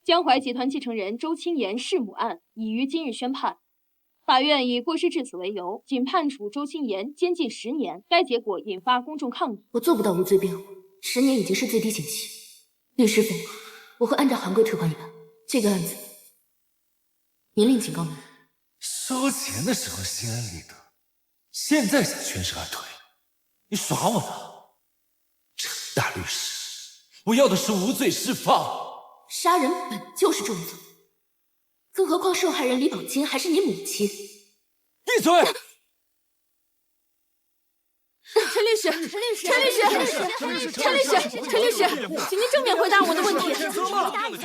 江淮集团继承人周青岩弑母案已于今日宣判。法院以过失致死为由，仅判处周青岩监禁10年。该结果引发公众抗议。我做不到无罪辩护，10年已经是最低刑期。律师费，我会按照行规退还一半。这个案子，明令警告您：收钱的时候心安理得，现在想全身而退，你耍我呢？陈大律师，我要的是无罪释放。杀人本就是重罪，更何况受害人李宝金还是你母亲。闭嘴！陈律师，请您正面回答我的问题。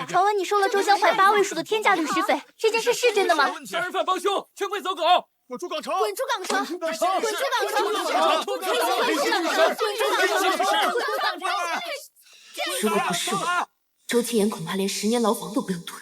传闻你收了周江淮8位数的天价律师费，这件事是真的吗？杀人犯帮凶，劝跪走狗！滚出港城！滚出港城！滚出港城！如果不是我，周青岩恐怕连10年牢房都不用蹲。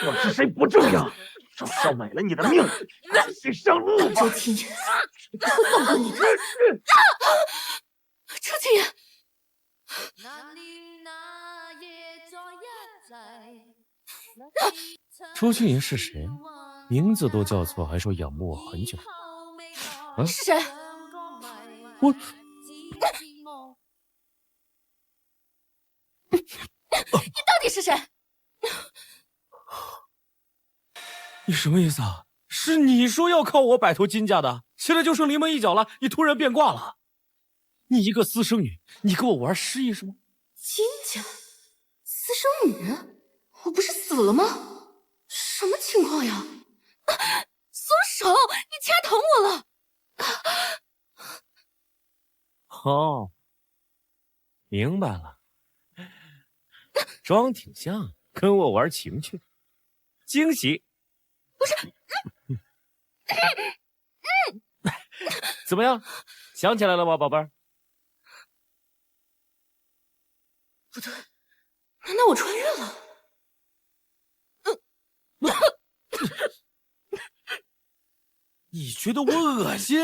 我是谁不重要，少少买了你的命，自己上路吧。周青岩，我不会放过你的。周青岩，周青岩是谁？名字都叫错，还说仰慕我很久。啊，是谁？我。你到底是谁？你什么意思啊？是你说要靠我摆脱金家的，现在就剩临门一脚了，你突然变卦了？你一个私生女，你跟我玩失忆是吗？金家私生女？我不是死了吗？什么情况呀？松手！你掐疼我了！哦，明白了，装挺像，跟我玩情趣，惊喜。不是，怎么样？想起来了吧，宝贝儿？不对，难道我穿越了？你觉得我恶心？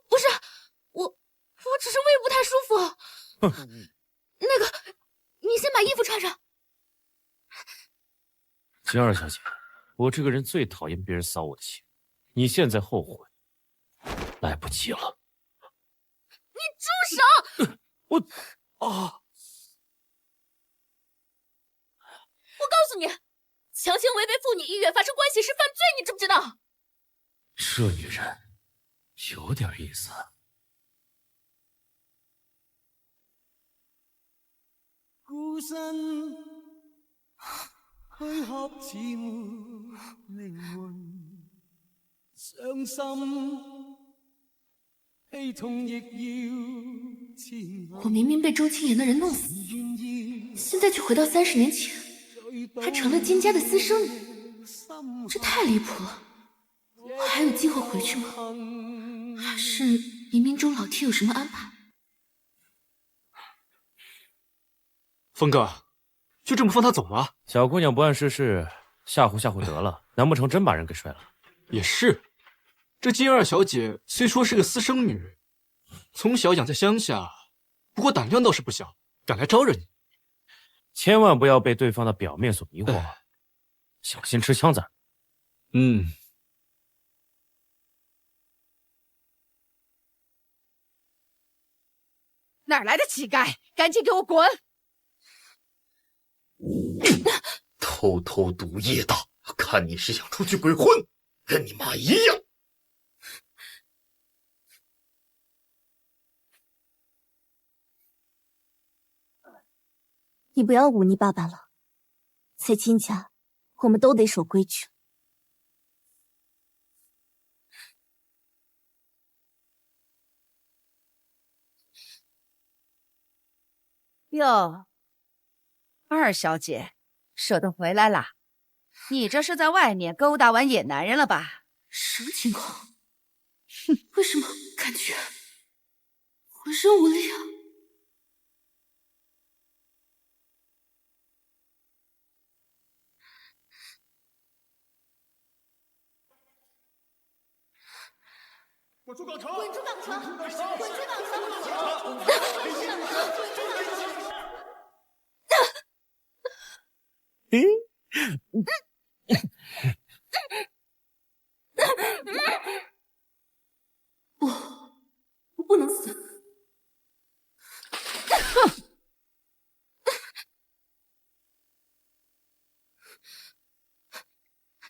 不是，我只是胃不太舒服。那个，你先把衣服穿上。金二小姐，我这个人最讨厌别人扫我的兴，你现在后悔，来不及了。你住手！我啊！我告诉你，强行违背妇女意愿发生关系是犯罪，你知不知道？这女人有点意思。孤身躯壳似没灵魂，伤心悲痛亦要前我明明被周青岩的人弄死，现在却回到30年前，还成了金家的私生女，这太离谱了。我还有机会回去吗？还是冥冥中老天有什么安排？峰哥，就这么放他走吗？小姑娘不谙世事，吓唬吓唬得了，难不成真把人给睡了？也是，这金二小姐虽说是个私生女，从小养在乡下，不过胆量倒是不小，敢来招惹你。千万不要被对方的表面所迷惑，小心吃枪子。哪来的乞丐？赶紧给我滚！偷偷毒夜大，看你是想出去鬼混，跟你妈一样。你不要忤逆爸爸了，在金家，我们都得守规矩。哟，二小姐，舍得回来啦？你这是在外面勾搭完野男人了吧？什么情况？为什么感觉浑身无力啊？滚出港城！滚出港城！滚出港城！滚出港城！我不能死！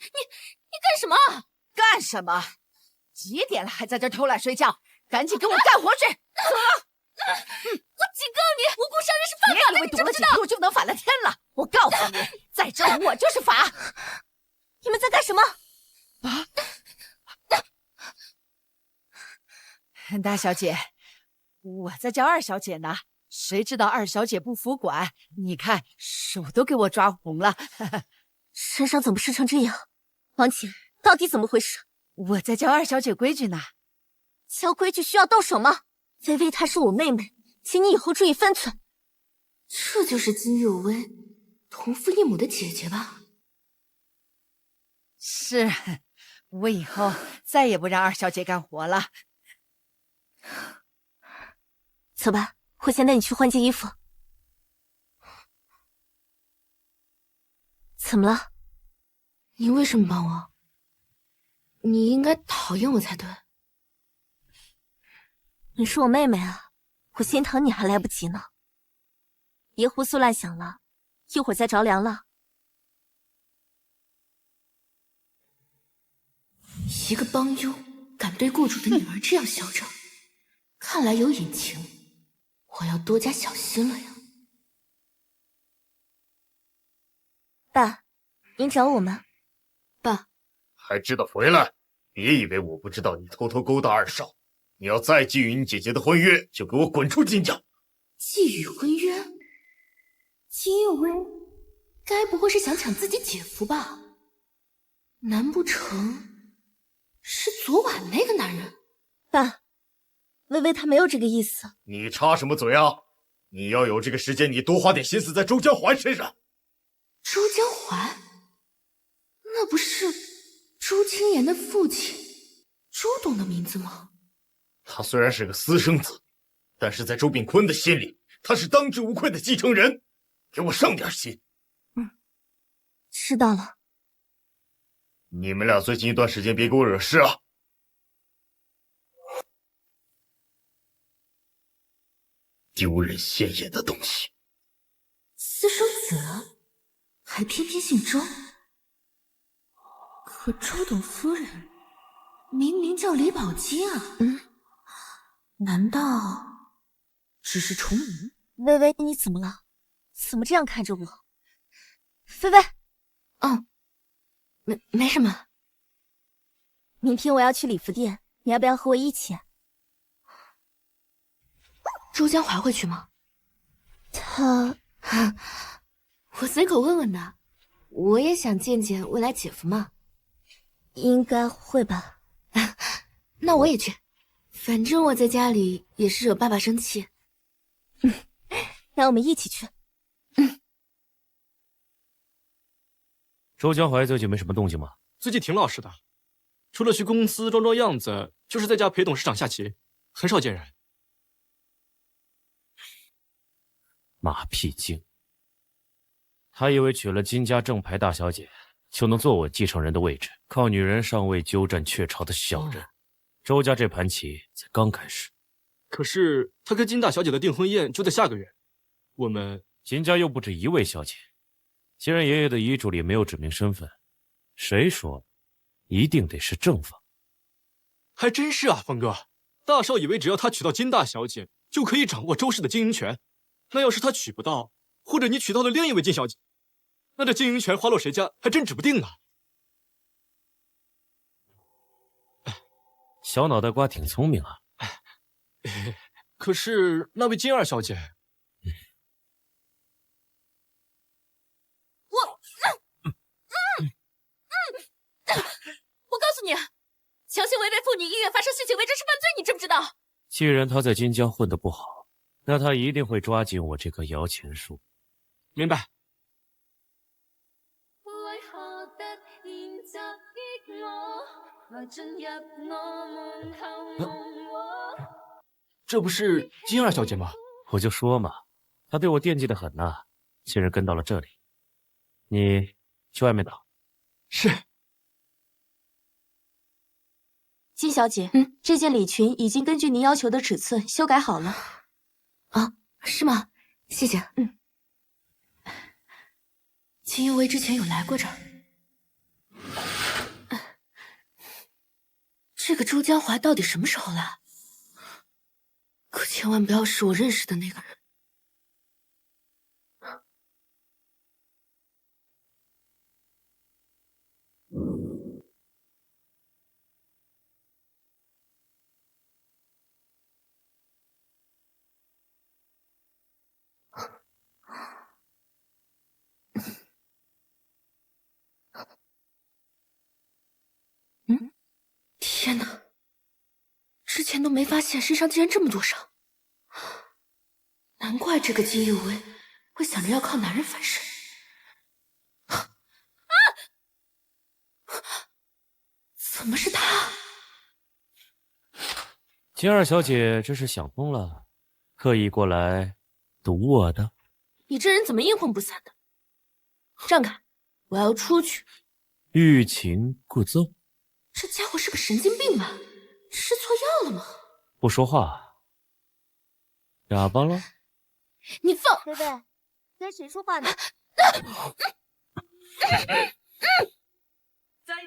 你干什么？干什么？几点了还在这偷懒睡觉？赶紧给我干活去！走了！我警告你，无故伤人是犯法的，别以为读了几路就能反了天了！我告诉你，在这我就是法！你们在干什么？大小姐，我在叫二小姐呢。谁知道二小姐不服管，你看手都给我抓红了。身上怎么湿成这样？王琴，到底怎么回事？我在教二小姐规矩呢。教规矩需要动手吗？微微她是我妹妹，请你以后注意分寸。这就是金若薇同父异母的姐姐吧？是，我以后再也不让二小姐干活了。走吧，我先带你去换件衣服。怎么了？你为什么帮我？你应该讨厌我才对。你是我妹妹啊，我心疼你还来不及呢。别胡思乱想了，一会儿再着凉了。一个帮佣敢对雇主的女儿这样嚣张，看来有隐情，我要多加小心了呀。爸，您找我吗？爸，还知道回来？别以为我不知道你偷偷勾搭二少。你要再觊觎你姐姐的婚约，就给我滚出金家！觊觎婚约？金有为该不会是想抢自己姐夫吧？难不成是昨晚那个男人？爸，微微她没有这个意思。你插什么嘴啊？你要有这个时间，你多花点心思在周江环身上。周江环？那不是周青言的父亲周董的名字吗？他虽然是个私生子，但是在周炳坤的心里，他是当之无愧的继承人。给我上点心。知道了。你们俩最近一段时间别给我惹事啊！丢人现眼的东西。私生子，还偏偏姓周。可周董夫人明明叫李宝金啊。难道只是重名？微微，你怎么了？怎么这样看着我？微微，没什么。明天我要去礼服店，你要不要和我一起？周江华会去吗？我随口问问的，我也想见见未来姐夫嘛。应该会吧。那我也去。反正我在家里也是惹爸爸生气。那我们一起去。周江淮最近没什么动静吗？最近挺老实的，除了去公司装装样子，就是在家陪董事长下棋，很少见人。马屁精！他以为娶了金家正牌大小姐，就能坐稳继承人的位置，靠女人上位鸠占鹊巢的小人。周家这盘棋才刚开始。可是他跟金大小姐的订婚宴就在下个月，我们金家又不止一位小姐。既然爷爷的遗嘱里没有指明身份，谁说一定得是正房？还真是啊，峰哥。大少以为只要他娶到金大小姐，就可以掌握周氏的经营权。那要是他娶不到，或者你娶到了另一位金小姐，那这经营权花落谁家，还真指不定啊。小脑袋瓜挺聪明啊。可是那位金二小姐，我告诉你，强行违背妇女意愿发生性行为，这要。既然他在金江混得不好，那他一定会抓紧我这棵摇钱树。明白。这不是金二小姐吗？我就说嘛，她对我惦记得很呐，竟然跟到了这里。你去外面等。是。金小姐，这件礼裙已经根据您要求的尺寸修改好了。啊，是吗？谢谢。秦有为之前有来过这儿。这个周江华到底什么时候来？可千万不要是我认识的那个人。天哪！之前都没发现身上竟然这么多伤，难怪这个金有为会想着要靠男人翻身。怎么是他？金二小姐这是想通了，刻意过来堵我的。你这人怎么阴魂不散的？让开！我要出去。欲擒故纵。这家伙是个神经病吧？吃错药了吗？不说话，哑巴了？你放！菲菲，跟谁说话呢？制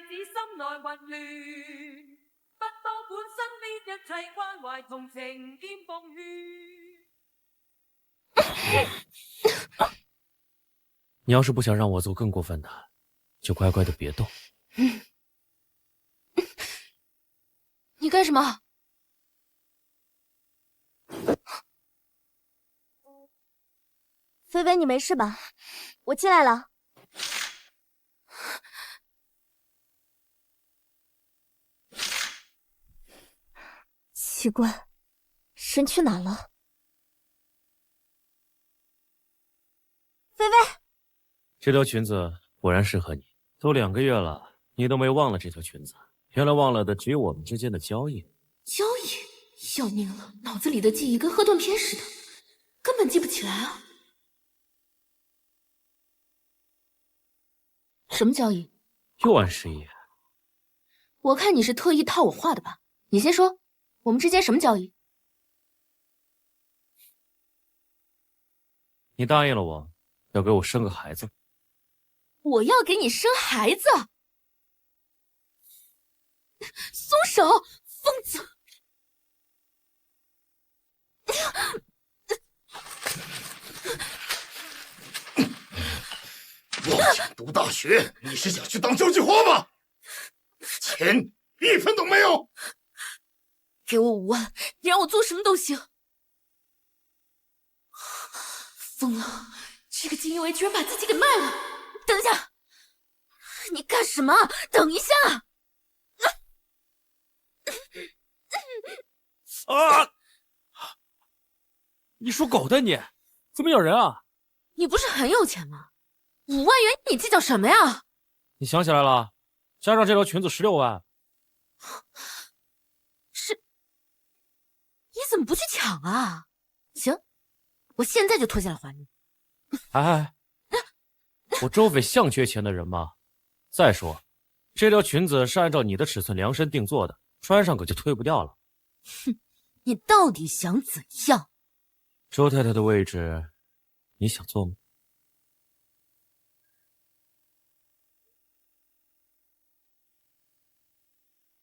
止心内混乱，不多本身呢一切关怀同情兼奉劝。你要是不想让我做更过分的，就乖乖的别动。你干什么？菲菲，你没事吧？我进来了。奇怪，人去哪了？菲菲，这条裙子果然适合你，都2个月了，你都没忘了这条裙子。原来忘了的只有我们之间的交易。交易？要命了，脑子里的记忆跟喝断片似的，根本记不起来啊！什么交易？又暗示一。我看你是特意套我话的吧？你先说，我们之间什么交易？你答应了我，要给我生个孩子。我要给你生孩子？松手，疯子！妄想读大学，你是想去当交际花吗？钱1分都没有。给我5万，你让我做什么都行。疯了，这个金一维居然把自己给卖了！等一下，你干什么？等一下！啊！你属狗的你，怎么咬人啊？你不是很有钱吗？5万元你计较什么呀？你想起来了，加上这条裙子16万。是？你怎么不去抢啊？行，我现在就脱下来还你。哎，我周匪像缺钱的人吗？再说，这条裙子是按照你的尺寸量身定做的，穿上可就退不掉了。哼，你到底想怎样？周太太的位置，你想坐吗？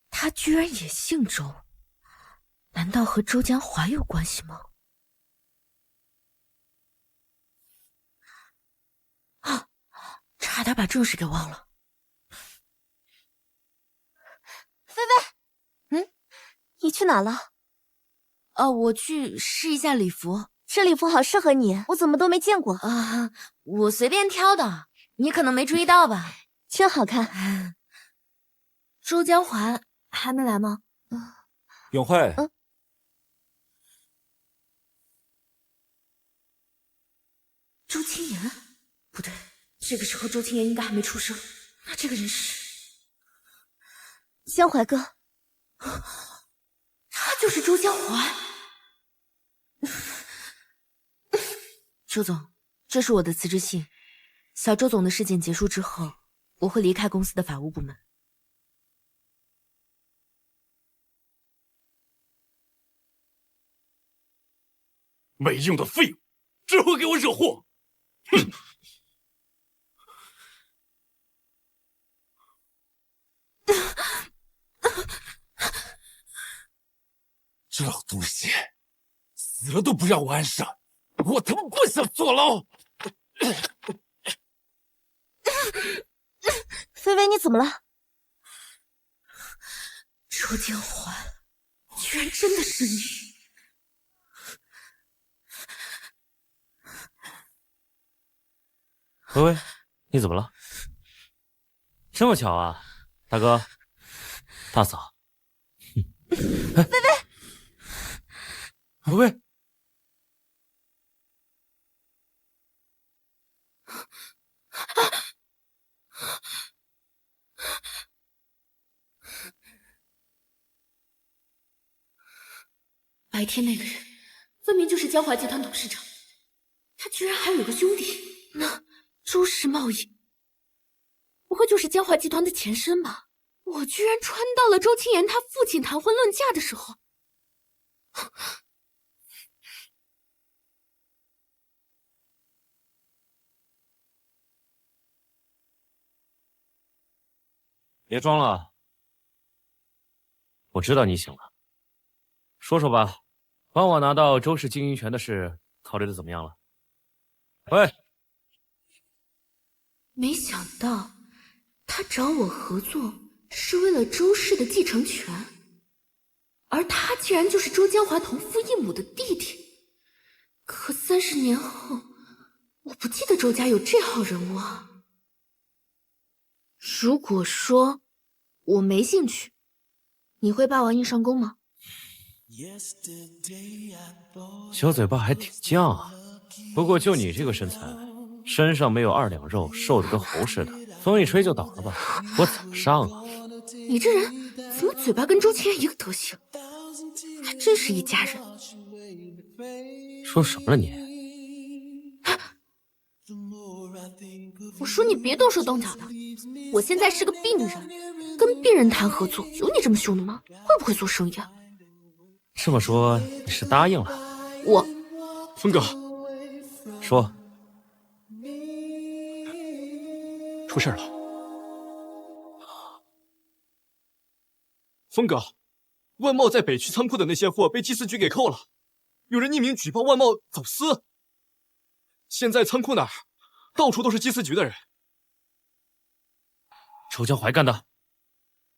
他居然也姓周，难道和周江华有关系吗？啊，差点把正事给忘了。菲菲，你去哪了？我去试一下礼服。这礼服好适合你，我怎么都没见过啊！我随便挑的，你可能没注意到吧？真好看。周江华还没来吗？永慧，周青言？不对，这个时候周青言应该还没出生。那这个人是江淮哥，他就是周江淮。周总，这是我的辞职信。小周总的事件结束之后，我会离开公司的法务部门。没用的废物，只会给我惹祸！哼！这老东西死了都不让我安生，我他妈不想坐牢！菲菲，你怎么了？周江淮，居然真的是你！微微，你怎么了？这么巧啊，大哥、大嫂。菲菲，微微，白天那个人分明就是江淮集团董事长，他居然还有个兄弟。那周氏贸易不会就是江淮集团的前身吧？我居然穿到了周青言他父亲谈婚论嫁的时候。别装了，我知道你醒了。说说吧，帮我拿到周氏经营权的事考虑的怎么样了？喂，没想到他找我合作是为了周氏的继承权，而他竟然就是周江淮同父异母的弟弟。可30年后，我不记得周家有这号人物啊。如果说我没兴趣，你会霸王硬上弓吗？小嘴巴还挺犟啊。不过就你这个身材，身上没有2两肉，瘦得跟猴似的，风一吹就倒了吧？我怎么上啊？你这人怎么嘴巴跟周青言一个德行？还真是一家人。说什么了你？我说你别动手动脚的，我现在是个病人，跟病人谈合作，有你这么凶的吗？会不会做生意啊？这么说你是答应了？我，峰哥，说，出事了。峰哥，万茂在北区仓库的那些货被祭祀局给扣了，有人匿名举报万茂走私。现在仓库哪儿到处都是祭祀局的人。周江淮干的？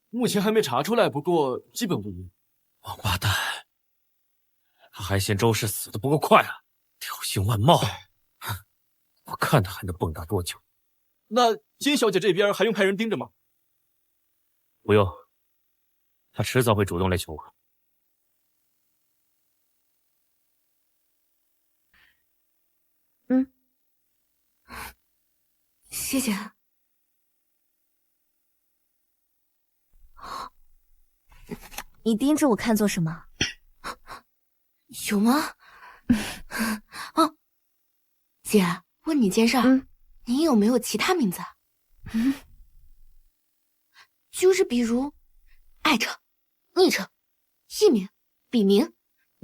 目前还没查出来，不过基本无疑。王八蛋！他还嫌周氏死得不够快啊！挑衅万茂，我看他还能蹦跶多久。那金小姐这边还用派人盯着吗？不用，他迟早会主动来求我。谢谢。你盯着我看做什么？有吗？哦，姐，问你件事儿，你有没有其他名字？就是比如爱称、昵称、艺名、笔名，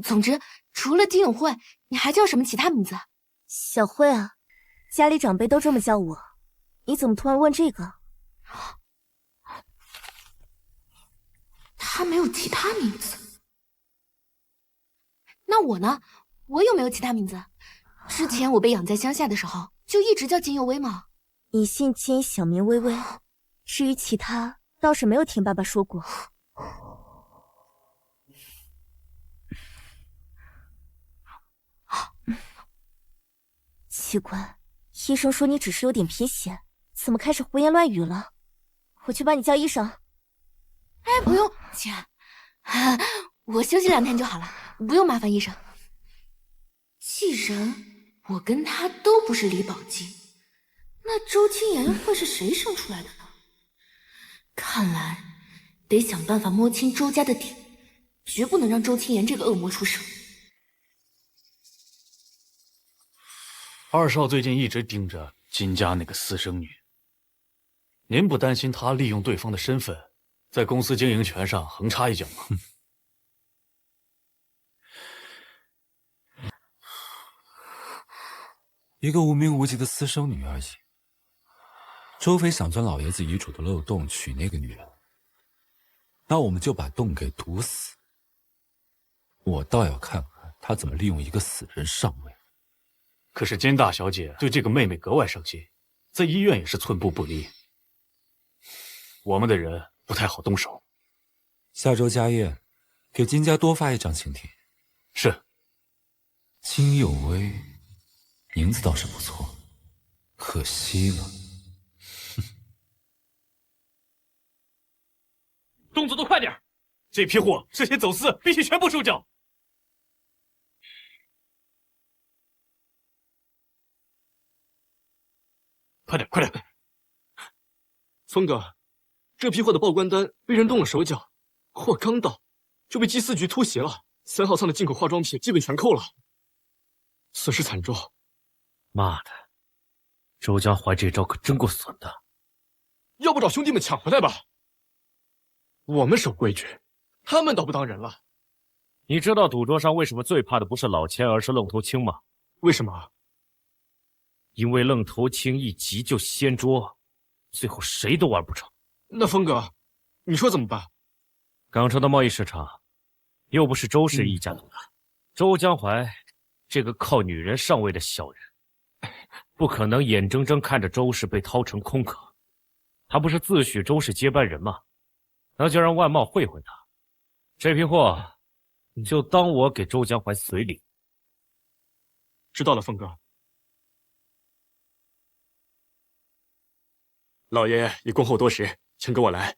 总之除了金永慧，你还叫什么其他名字？小慧啊，家里长辈都这么叫我，你怎么突然问这个？他没有其他名字。那我呢？我有没有其他名字？之前我被养在乡下的时候，就一直叫金有为嘛。你姓金，小名微微。至于其他，倒是没有听爸爸说过。奇怪，医生说你只是有点贫血，怎么开始胡言乱语了？我去帮你叫医生。哎，不用，姐，我休息2天就好了，不用麻烦医生。既然我跟他都不是李宝金，那周青言会是谁生出来的呢？看来得想办法摸清周家的底，绝不能让周青言这个恶魔出生。二少最近一直盯着金家那个私生女，您不担心她利用对方的身份，在公司经营权上横插一脚吗？一个无名无迹的私生女而已。周飞想钻老爷子遗嘱的漏洞娶那个女人，那我们就把洞给堵死。我倒要看看他怎么利用一个死人上位。可是金大小姐对这个妹妹格外上心，在医院也是寸步不离。我们的人不太好动手。下周家宴，给金家多发一张请帖。是。金有为，名字倒是不错，可惜了。动作都快点！这批货涉嫌走私，必须全部收缴。快点，快点！峰哥，这批货的报关单被人动了手脚，货刚到就被缉私局突袭了，3号仓的进口化妆品基本全扣了，损失惨重。妈的，周江淮这招可真够损的。要不找兄弟们抢回来吧？我们守规矩，他们倒不当人了。你知道赌桌上为什么最怕的不是老千，而是愣头青吗？为什么？因为愣头青一急就掀桌，最后谁都玩不成。那峰哥，你说怎么办？港城的贸易市场，又不是周氏一家独大，周江淮这个靠女人上位的小人，不可能眼睁睁看着周氏被掏成空壳。他不是自诩周氏接班人吗？那就让万茂会会他。这批货，就当我给周江淮随礼。知道了，峰哥。老爷已恭候多时，请跟我来。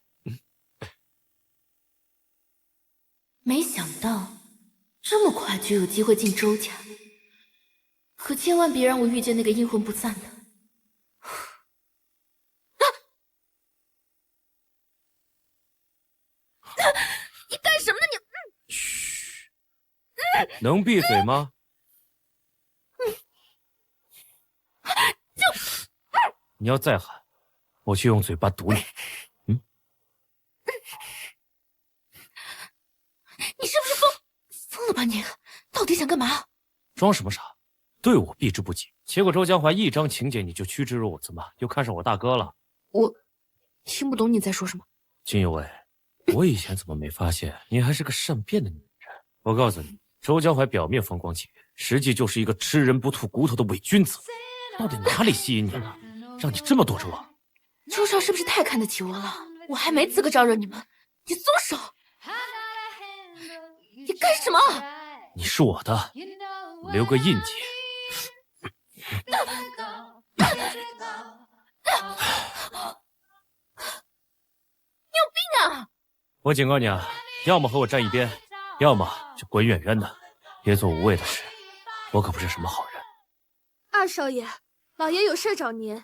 没想到这么快就有机会进周家，可千万别让我遇见那个阴魂不散的。你干什么呢你？嘘，能闭嘴吗？你要再喊，我去用嘴巴堵你。你是不是疯了吧你？到底想干嘛？装什么傻？对我避之不及，结果周江淮一张请柬你就趋之若鹜嘛，又看上我大哥了。我听不懂你在说什么。金有为，我以前怎么没发现你还是个善变的女人？我告诉你，周江淮表面风光气月，实际就是一个吃人不吐骨头的伪君子。到底哪里吸引你了，让你这么躲着我？周少是不是太看得起我了？我还没资格招惹你们，你松手！你干什么？你是我的，留个印记。你有病啊！我警告你啊，要么和我站一边，要么就滚远远的，别做无谓的事。我可不是什么好人。二少爷，老爷有事找您。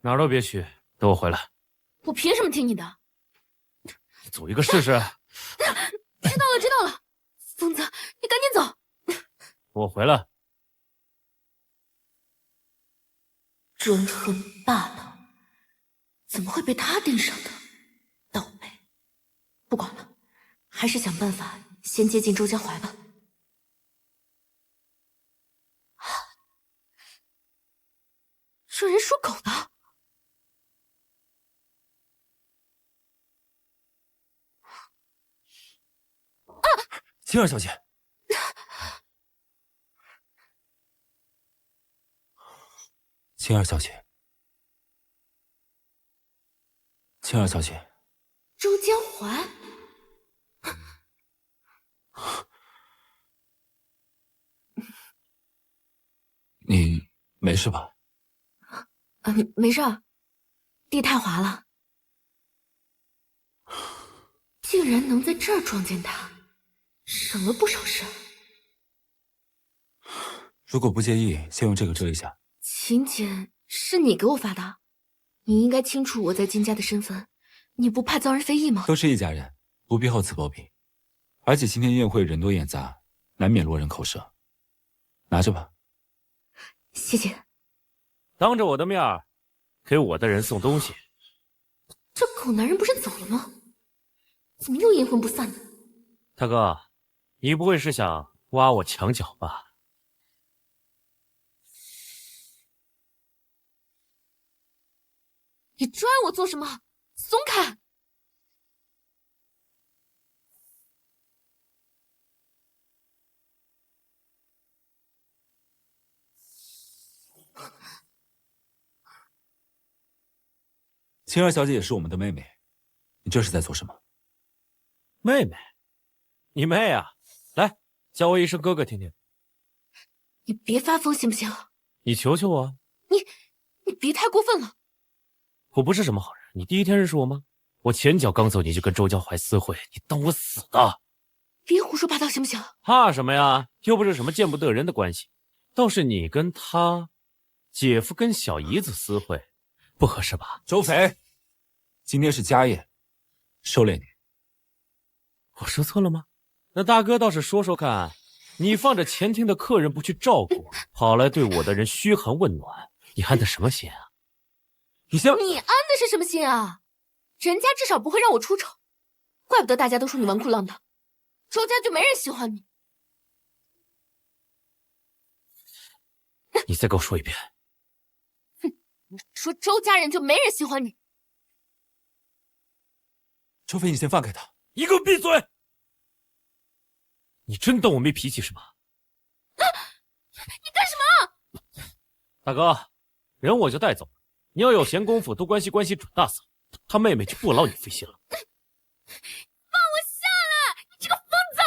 哪儿都别去，等我回来。我凭什么听你的？走一个试试。知道了，知道了。疯子，你赶紧走。我回来。专横霸道，怎么会被他盯上的？倒霉！不管了，还是想办法先接近周江淮吧。说人说狗的。青儿小姐，青儿小姐，青儿小姐，周江淮，你没事吧？没事儿，地太滑了，竟然能在这儿撞见他。省了不少事。如果不介意，先用这个遮一下。请柬是你给我发的，你应该清楚我在金家的身份，你不怕遭人非议吗？都是一家人，不必厚此薄彼。而且今天宴会人多眼杂，难免落人口舌。拿着吧。谢谢。当着我的面儿给我的人送东西，这狗男人不是走了吗？怎么又阴魂不散呢？大哥，你不会是想挖我墙角吧？你拽我做什么？松开！青儿小姐也是我们的妹妹，你这是在做什么？妹妹，你妹啊！来，叫我一声哥哥听听。你别发疯行不行？你求求我。你别太过分了。我不是什么好人，你第一天认识我吗？我前脚刚走你就跟周家怀私会，你当我死的？别胡说八道行不行？怕什么呀？又不是什么见不得人的关系，倒是你跟他姐夫跟小姨子私会，不合适吧？周肥，今天是家宴，收敛点。我说错了吗？那大哥倒是说说看，你放着前厅的客人不去照顾，跑来对我的人嘘寒问暖，你安的什么心啊？你安的是什么心啊？人家至少不会让我出丑，怪不得大家都说你纨绔浪荡，周家就没人喜欢你。你再给我说一遍。哼，说周家人就没人喜欢你。周飞，你先放开他！你给我闭嘴！你真当我没脾气是吗？你干什么？大哥，人我就带走了，你要有闲工夫多关心准大嫂，他妹妹就不劳你费心了。放我下来！你这个疯子！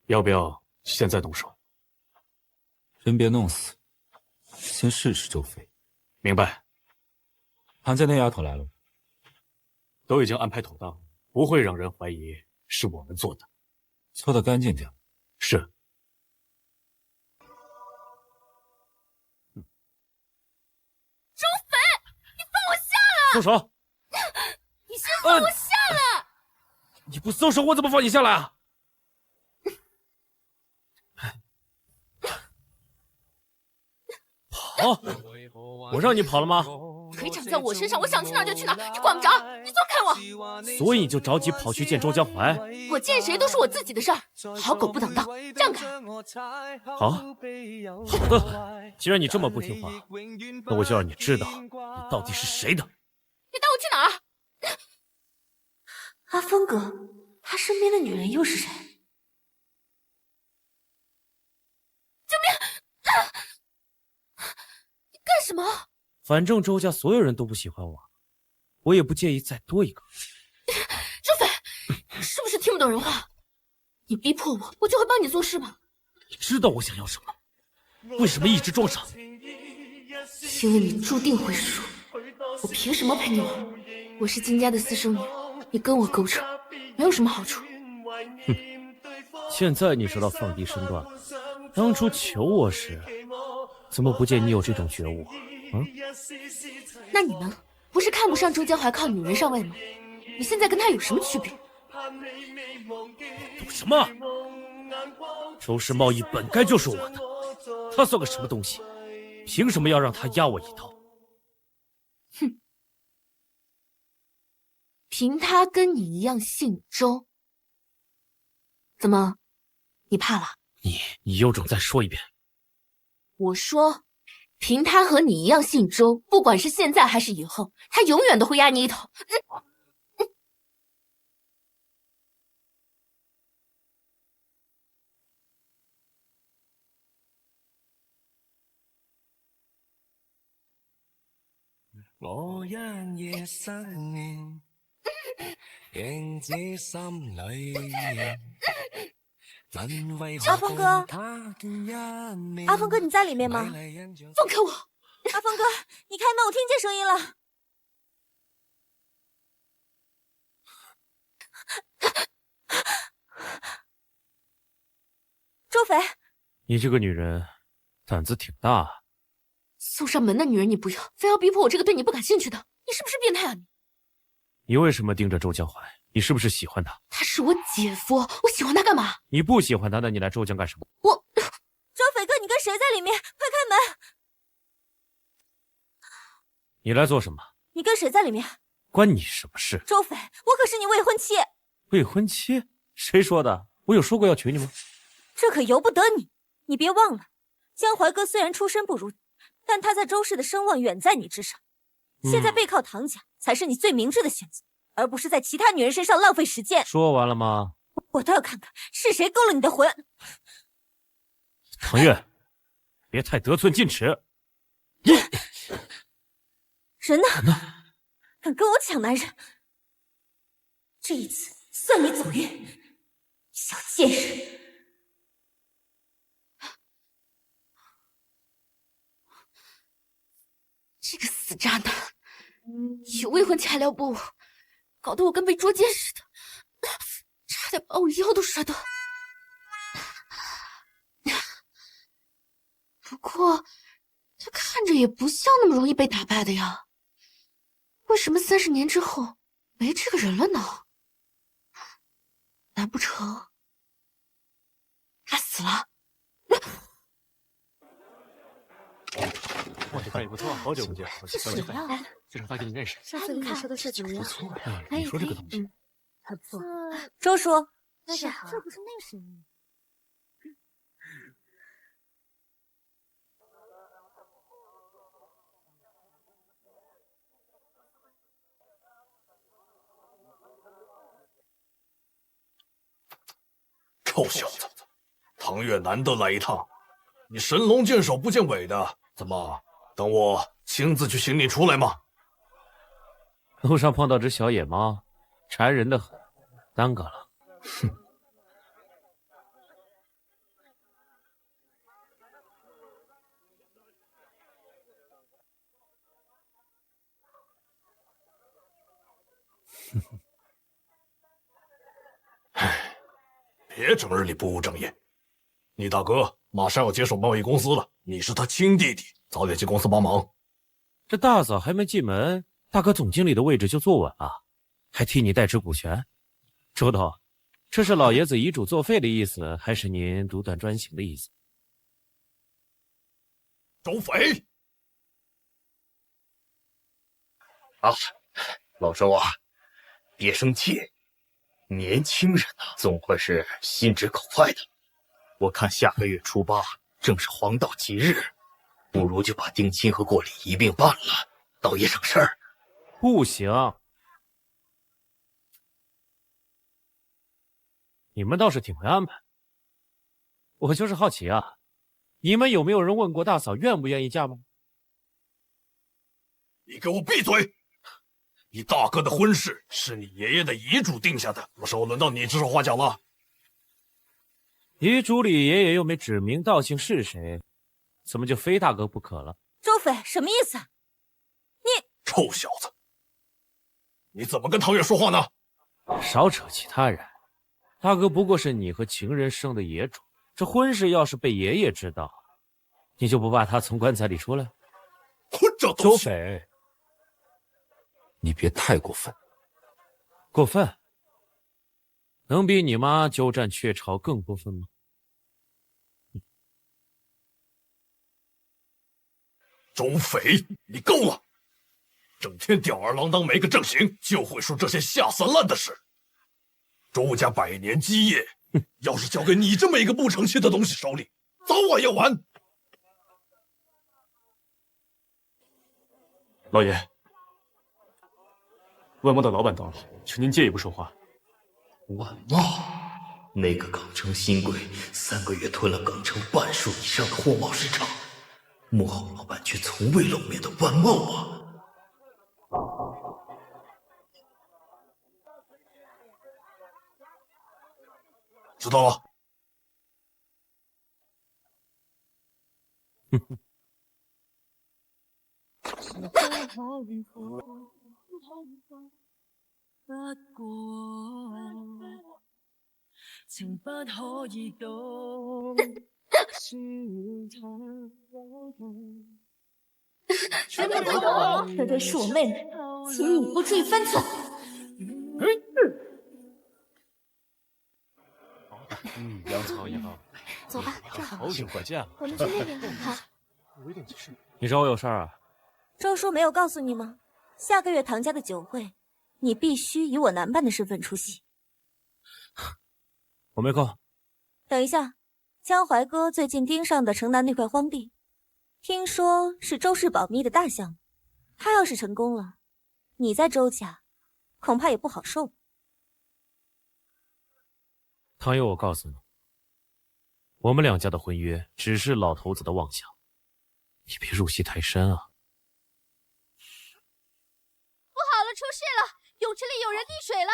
要不要现在动手？人别弄死，先试试周飞。明白。韩家那丫头来了，都已经安排妥当，不会让人怀疑是我们做的。搓得干净点。是。周肥，你放我下来！松手！你先放我下来！你不松手，我怎么放你下来啊？跑！我让你跑了吗？腿长在我身上，我想去哪就去哪，你管不着！你松开我！所以你就着急跑去见周江淮？我见谁都是我自己的事儿，好狗不挡道，让开！好，好的，既然你这么不听话，那我就让你知道你到底是谁的。你带我去哪儿？阿峰哥，他身边的女人又是谁？救命！你干什么？反正周家所有人都不喜欢我，我也不介意再多一个。周飞，是不是听不懂人话？你逼迫我，我就会帮你做事吧。你知道我想要什么？为什么一直装傻？因为你注定会输，我凭什么陪你玩？我是金家的私生女，你跟我勾扯，没有什么好处。哼，现在你知道放低身段了。当初求我时，怎么不见你有这种觉悟？那你呢？不是看不上周江淮靠女人上位吗？你现在跟他有什么区别？赌什么？周氏贸易本该就是我的，他算个什么东西？凭什么要让他压我一头？哼！凭他跟你一样姓周，怎么，你怕了？你有种再说一遍。我说，凭他和你一样姓周，不管是现在还是以后，他永远都会压你一头。我一夜失眠，鏡子心裏阿峰哥，阿峰哥，你在里面吗？放开我！阿峰哥，你开门，我听见声音了。周肥，你这个女人胆子挺大啊。送上门的女人你不要，非要逼迫我这个对你不感兴趣的，你是不是变态啊你？你为什么盯着周江淮？你是不是喜欢他？他是我姐夫，我喜欢他干嘛？你不喜欢他，那你来周江干什么？周斐哥，你跟谁在里面？快开门！你来做什么？你跟谁在里面？关你什么事？周斐，我可是你未婚妻。未婚妻？谁说的？我有说过要娶你吗？这可由不得你。你别忘了，江淮哥虽然出身不如你，但他在周氏的声望远在你之上。现在背靠唐家才是你最明智的选择，而不是在其他女人身上浪费时间。说完了吗？我倒要看看是谁勾了你的魂。唐月，别太得寸进尺。人呢？敢跟我抢男人，这一次算你走运，小贱人！这个死渣男，有未婚妻还撩拨我，搞得我跟被捉奸似的，差点把我腰都摔断。不过，他看着也不像那么容易被打败的呀。为什么30年之后没这个人了呢？难不成他死了？哇，这饭也不错，好久不见，好这谁呀？介绍他给你认识。上次跟你说的事怎么样？不错呀，你说这个东西，还不错。周叔，那是好，这不是那谁吗？臭小子，唐月难得来一趟，你神龙见首不见尾的，怎么等我亲自去请你出来吗？路上碰到只小野猫，缠人的很，耽搁了。哼。唉，别整日里不务正业。你大哥马上要接手贸易公司了，你是他亲弟弟，早点进公司帮忙。这大嫂还没进门，大哥总经理的位置就坐稳了，还替你代持股权。周董，这是老爷子遗嘱作废的意思，还是您独断专行的意思？周斐！啊，老周啊，别生气。年轻人啊，总会是心直口快的。我看下个月初8正是黄道吉日，不如就把定亲和过礼一并办了，倒也省事儿。不行，你们倒是挺会安排。我就是好奇啊，你们有没有人问过大嫂愿不愿意嫁吗？你给我闭嘴！你大哥的婚事是你爷爷的遗嘱定下的，什么时候轮到你指手画脚了？遗嘱里爷爷又没指名道姓是谁，怎么就非大哥不可了？周斐，什么意思？你臭小子，你怎么跟唐月说话呢？少扯其他人，大哥不过是你和情人生的野种，这婚事要是被爷爷知道，你就不怕他从棺材里出来？混账东西！周斐，你别太过分。过分？能比你妈鸠占鹊巢更过分吗？周斐，你够了！整天吊儿郎当没个正形，就会说这些下三滥的事。周家100年基业，要是交给你这么一个不成器的东西手里，早晚要完。老爷，万茂的老板到了，求您借一步说话。万茂，那个港城新贵3个月吞了港城半数以上的货贸市场，幕后老板却从未露面的万茂吗？知道了。不过情不可以懂。菲菲是我妹妹，请你以后注意分寸。粮草也好。走吧，正好。好久不见了。我们去那边看看。你找我有事儿啊？周叔没有告诉你吗？下个月唐家的酒会，你必须以我男伴的身份出席。我没空。等一下，江淮哥最近盯上的城南那块荒地，听说是周氏保密的大项目。他要是成功了，你在周家恐怕也不好受。唐友，我告诉你，我们两家的婚约只是老头子的妄想，你别入戏太深啊。不好了，出事了！泳池里有人溺水了。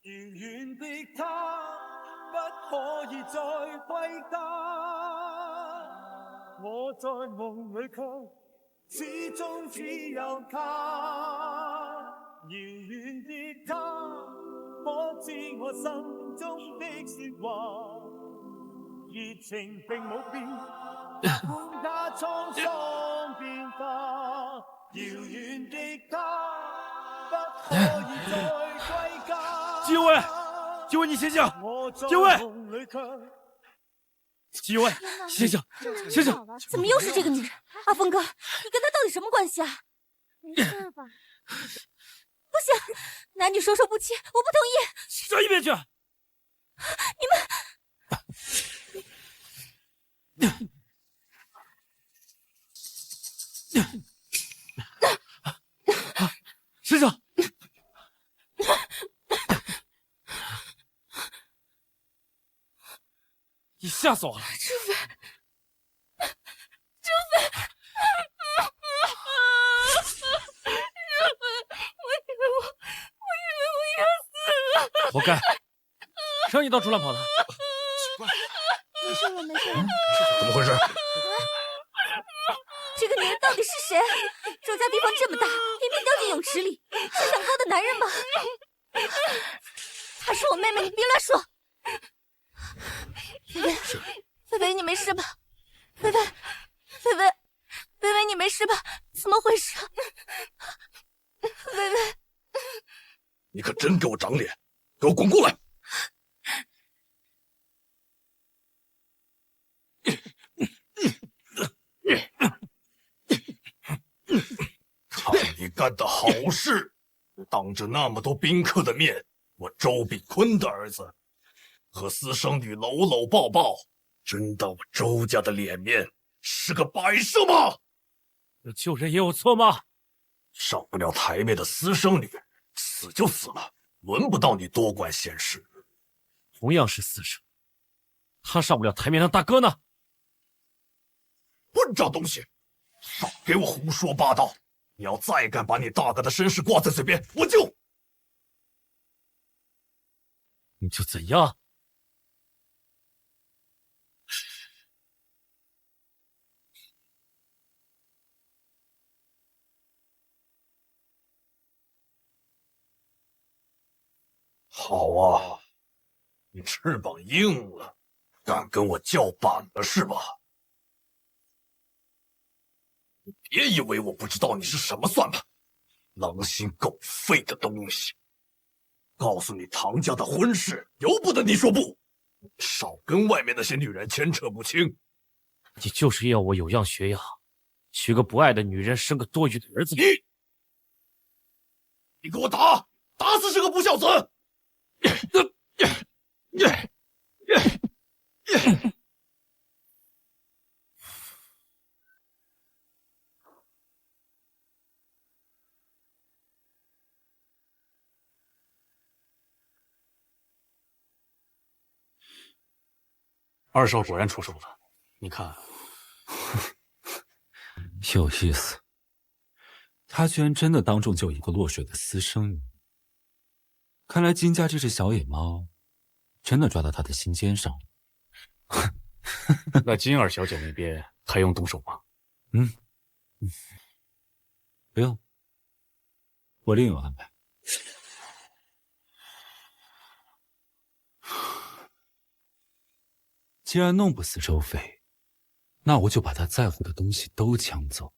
遙遠的他，不可以再歸家。我在夢裏卻始終只有他。遙遠的他，可知我心中的説話？熱情並冇變，管他滄桑變化。遙遠的他，不可以再歸家。纪委，纪委，你醒醒！纪委，纪委，醒醒，醒醒！怎么又是这个女人？阿峰哥，你跟她到底什么关系啊？没事吧？不行，男女授受不亲，我不同意！上一边去！醒醒！你吓死我了！周飞，周飞，我以为我要死了。活该！谁让你到处乱跑的？奇怪，没事了，没事了。怎么回事？这个女人到底是谁？周家地方这么大，偏偏掉进泳池里，是想高的男人吗？她是我妹妹，你别乱说。菲菲，菲菲，你没事吧？菲菲，菲菲，菲菲，你没事吧？怎么回事？菲菲，你可真给我长脸，给我滚过来！看你干的好事，当着那么多宾客的面，我周炳坤的儿子和私生女搂搂抱抱，真当我周家的脸面是个摆设吗？救人也有错吗？上不了台面的私生女，死就死了，轮不到你多管闲事。同样是私生，他上不了台面的大哥呢？混账东西，少给我胡说八道！你要再敢把你大哥的身世挂在嘴边，我就……你就怎样？好啊，你翅膀硬了，敢跟我叫板了是吧？你别以为我不知道你是什么算盘，狼心狗肺的东西！告诉你，唐家的婚事由不得你说不，少跟外面那些女人牵扯不清。你就是要我有样学样，娶个不爱的女人，生个多余的儿子。你给我打，打死这个不孝子！二少果然出手了，你看，有意思，他居然真的当众就一个落水的私生女。看来金家这只小野猫，真的抓到他的心尖上了。那金二小姐那边还用动手吗？不用，我另有安排。既然弄不死周飞，那我就把他在乎的东西都抢走，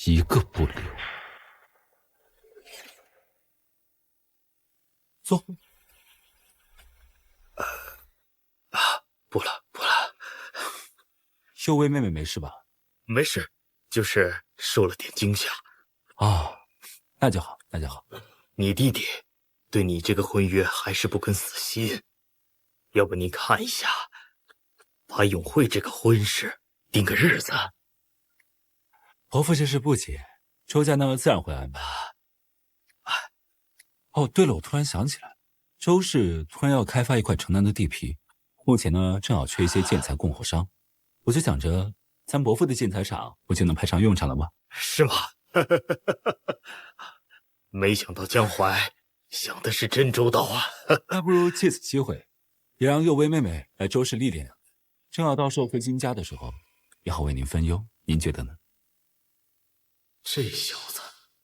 一个不留。坐。不了。秀薇妹妹没事吧？没事，就是受了点惊吓。哦，那就好。你弟弟对你这个婚约还是不肯死心，要不你看一下，把永慧这个婚事定个日子。伯父这事不急，周家那么自然会安排。哦，对了，我突然想起来，周氏突然要开发一块城南的地皮，目前呢正好缺一些建材供货商，我就想着咱伯父的建材厂不就能派上用场了吗？是吗？没想到江淮想的是真周到啊！那不如借此机会，也让幼薇妹妹来周氏历练，正好到时候回金家的时候，也好为您分忧。您觉得呢？这小子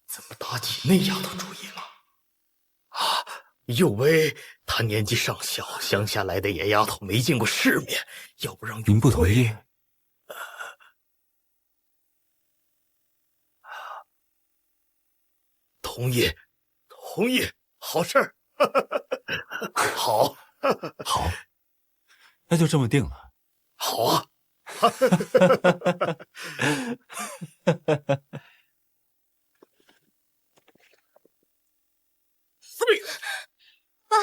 怎么打起那丫头主意了？幼薇她年纪尚小，乡下来的野丫头没见过世面，要不让您不同意？同意，好事儿。好，那就这么定了。好啊。碎了！爸，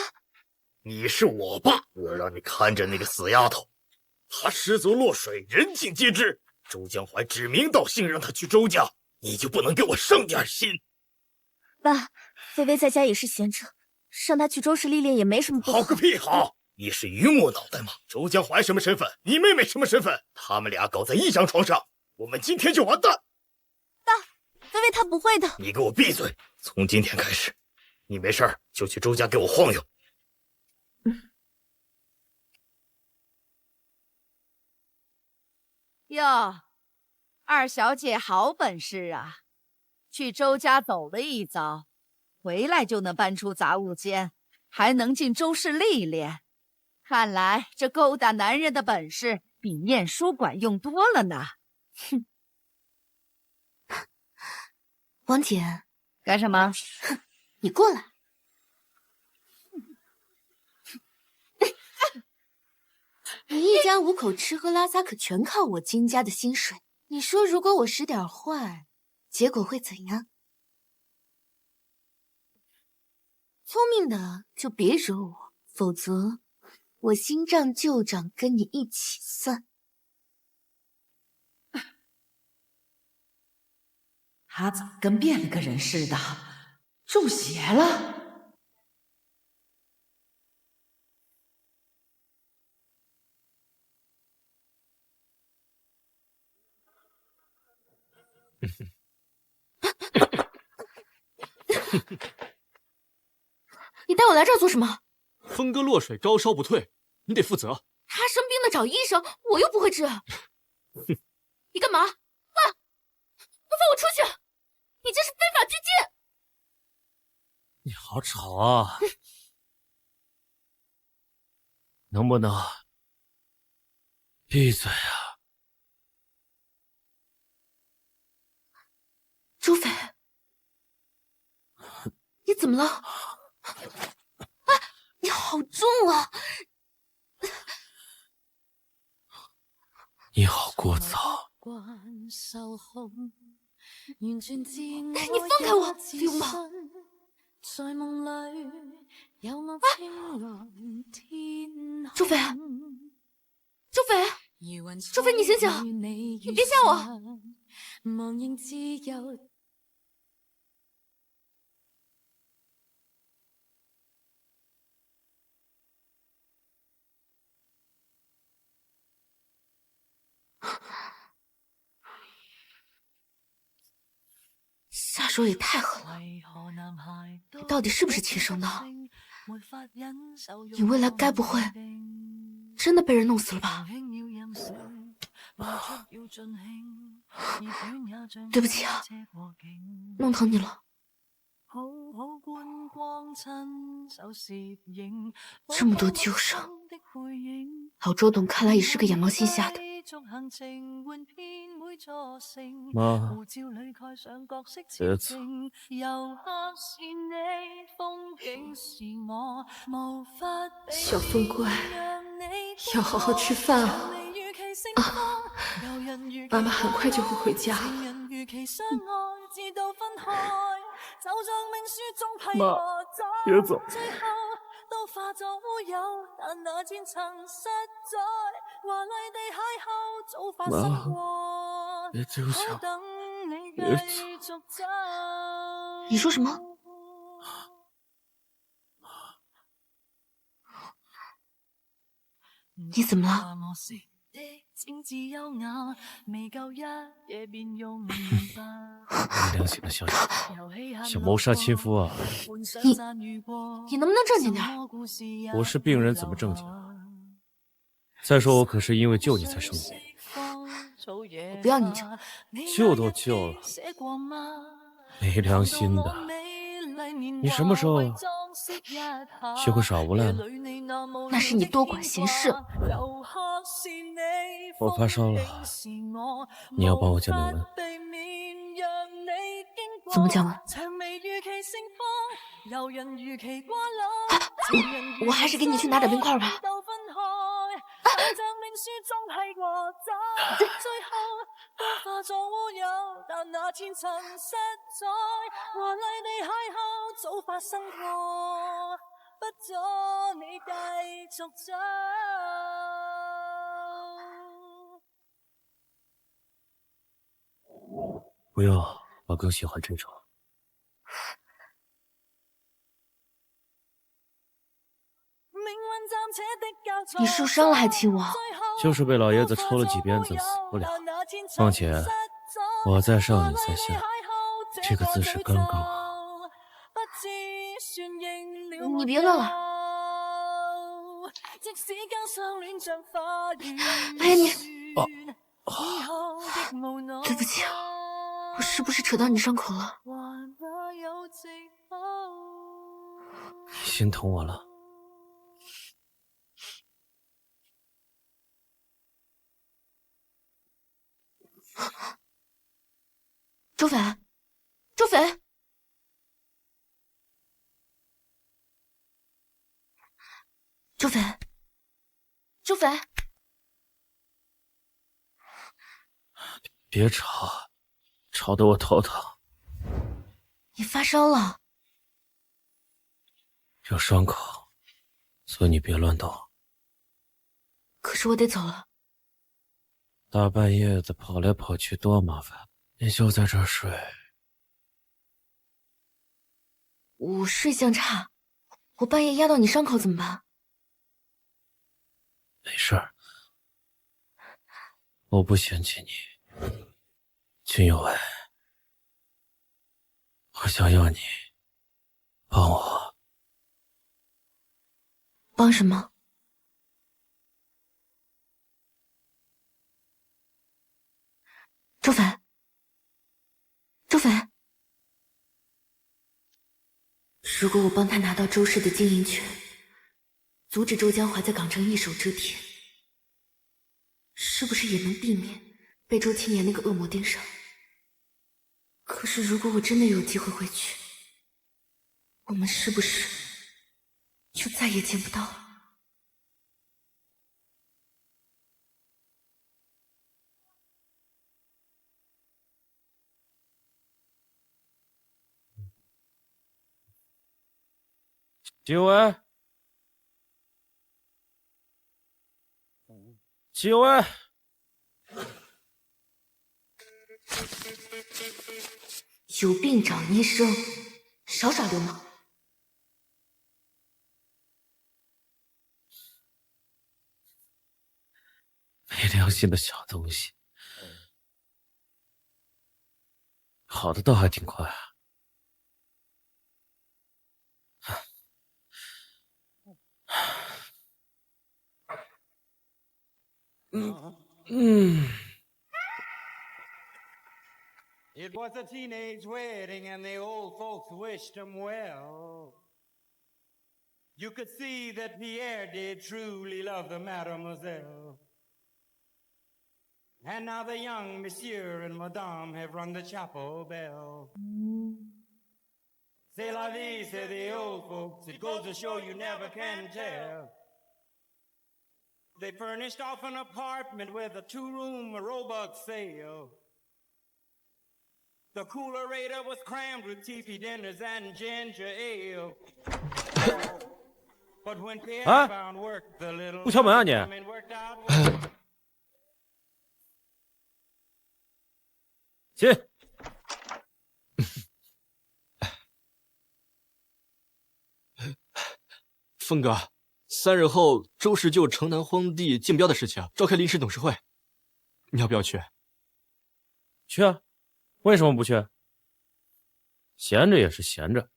你是我爸，我让你看着那个死丫头，她失足落水，人尽皆知。周江淮指名道姓让她去周家，你就不能给我省点心？爸，菲菲在家也是闲着，让她去周氏历练也没什么不好。好个屁好！你是榆木脑袋吗？周江淮什么身份？你妹妹什么身份？他们俩搞在一张床上，我们今天就完蛋！爸，菲菲她不会的。你给我闭嘴！从今天开始，你没事就去周家给我晃悠。哟，二小姐好本事啊！去周家走了一遭，回来就能搬出杂物间，还能进周氏历练。看来这勾搭男人的本事比念书管用多了呢。哼，王姐，干什么？你过来。你一家5口吃喝拉撒可全靠我金家的薪水，你说如果我使点坏，结果会怎样？聪明的就别惹我，否则我新账旧账跟你一起算。他怎么跟变了个人似的，中邪了？你带我来这儿做什么？峰哥落水高烧不退，你得负责。他生病了找医生，我又不会治。你干嘛？爸，放我出去！你这是非法拘禁！你好吵啊！能不能闭嘴啊？周飞，你怎么了？啊，你好重啊！你好聒噪。你放开我，流氓！周飞，周飞，周飞，你醒醒！你别吓我！下手也太狠了！你到底是不是亲生的？你未来该不会真的被人弄死了吧？对不起啊，弄疼你了。这么多旧伤，老周董看来也是个眼冒心瞎的。妈，别走。小凤乖，要好好吃饭啊！妈妈很快就会回家了。妈，别走。妈，别丢下我，别走。你说什么？你怎么了？没良心的小姐，想谋杀亲夫啊！你能不能正经点？我是病人，怎么正经？再说我可是因为救你才生的病。我不要你救，救都救了，没良心的！你什么时候学会耍无赖了？那是你多管闲事。我发烧了，你要帮我降降温。怎么降温？我还是给你去拿点冰块吧。不要，我更喜欢这种。你受伤了还亲我？就是被老爷子抽了几鞭子，死不了。况且我在上你在下，这个姿势刚刚好。你别乱了。哎呀你！对不起啊，我是不是扯到你伤口了？心疼我了。周斐，周斐，周斐，周斐，别吵，吵得我头疼。你发烧了？有伤口，所以你别乱动。可是我得走了。大半夜的跑来跑去多麻烦，你就在这儿睡。我睡相差，我半夜压到你伤口怎么办？没事儿，我不嫌弃你，君有为，我想要你帮我。帮什么？周斐，周斐，如果我帮他拿到周氏的经营权，阻止周江淮在港城一手遮天，是不是也能避免被周青言那个恶魔盯上？可是如果我真的有机会回去，我们是不是就再也见不到了？季有为，季有为，有病找医生，少耍流氓！没良心的小东西，好的倒还挺快啊。It was a teenage wedding and the old folks wished him well. You could see that Pierre did truly love the mademoiselle. And now the young monsieur and madame have rung the chapel bell. C'est la vie, say the old folks. It goes to show you never can tell. They furnished off an apartment with a 2-room Roebuck sale. The coolerator was crammed with teepee dinners and ginger ale. But when Pierre found work, the little 不敲门啊你？ women worked out well. 进。峰哥，3日后周氏就城南荒地竞标的事情召开临时董事会，你要不要去？去啊，为什么不去？闲着也是闲着，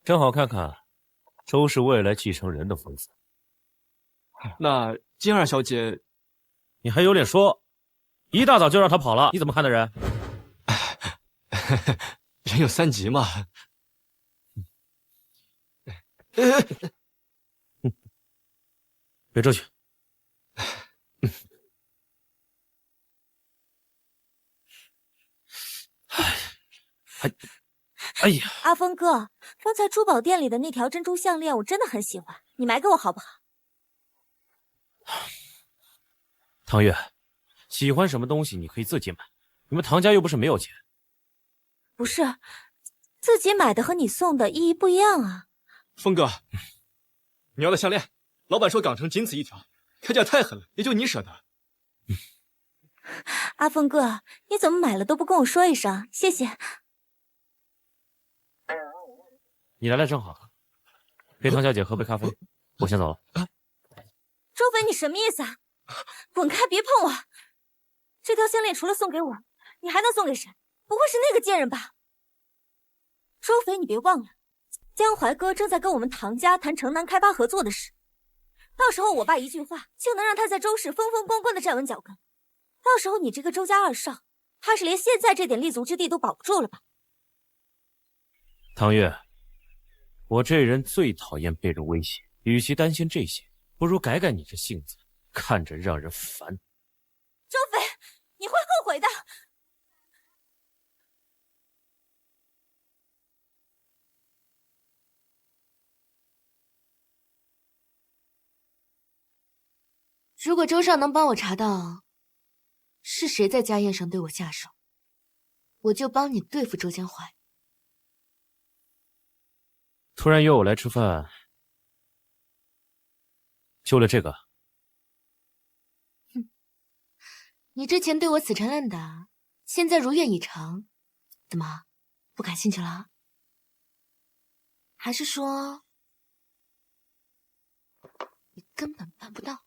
正好看看周氏未来继承人的风采。那金二小姐，你还有脸说？一大早就让他跑了，你怎么看的人？人有3急嘛。别出去。哎呀，阿峰哥，刚才珠宝店里的那条珍珠项链我真的很喜欢，你买给我好不好？唐月，喜欢什么东西你可以自己买，你们唐家又不是没有钱。不是，自己买的和你送的意义不一样啊。峰哥，你要的项链，老板说港城仅此一条，开价太狠了，也就你舍得。阿峰哥，你怎么买了都不跟我说一声？谢谢。你来了正好，陪唐小姐喝杯咖啡，我先走了。周飞，你什么意思啊？滚开，别碰我！这条项链除了送给我，你还能送给谁？不会是那个贱人吧？周飞，你别忘了，江淮哥正在跟我们唐家谈城南开发合作的事，到时候我爸一句话就能让他在周氏风风光光的站稳脚跟。到时候你这个周家二少，怕是连现在这点立足之地都保不住了吧？唐月，我这人最讨厌被人威胁，与其担心这些，不如改改你这性子，看着让人烦。周飞，你会后悔的。如果周少能帮我查到是谁在家宴上对我下手，我就帮你对付周江淮。突然约我来吃饭，就了这个？你之前对我死缠烂打，现在如愿以偿，怎么不感兴趣了？还是说你根本办不到？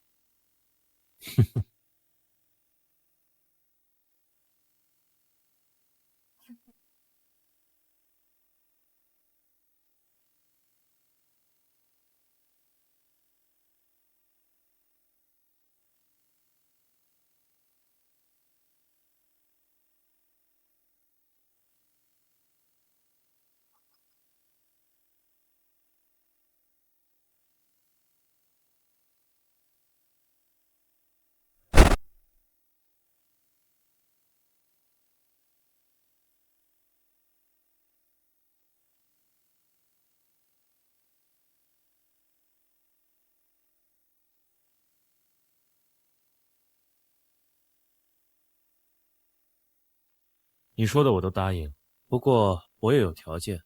你说的我都答应，不过我也有条件。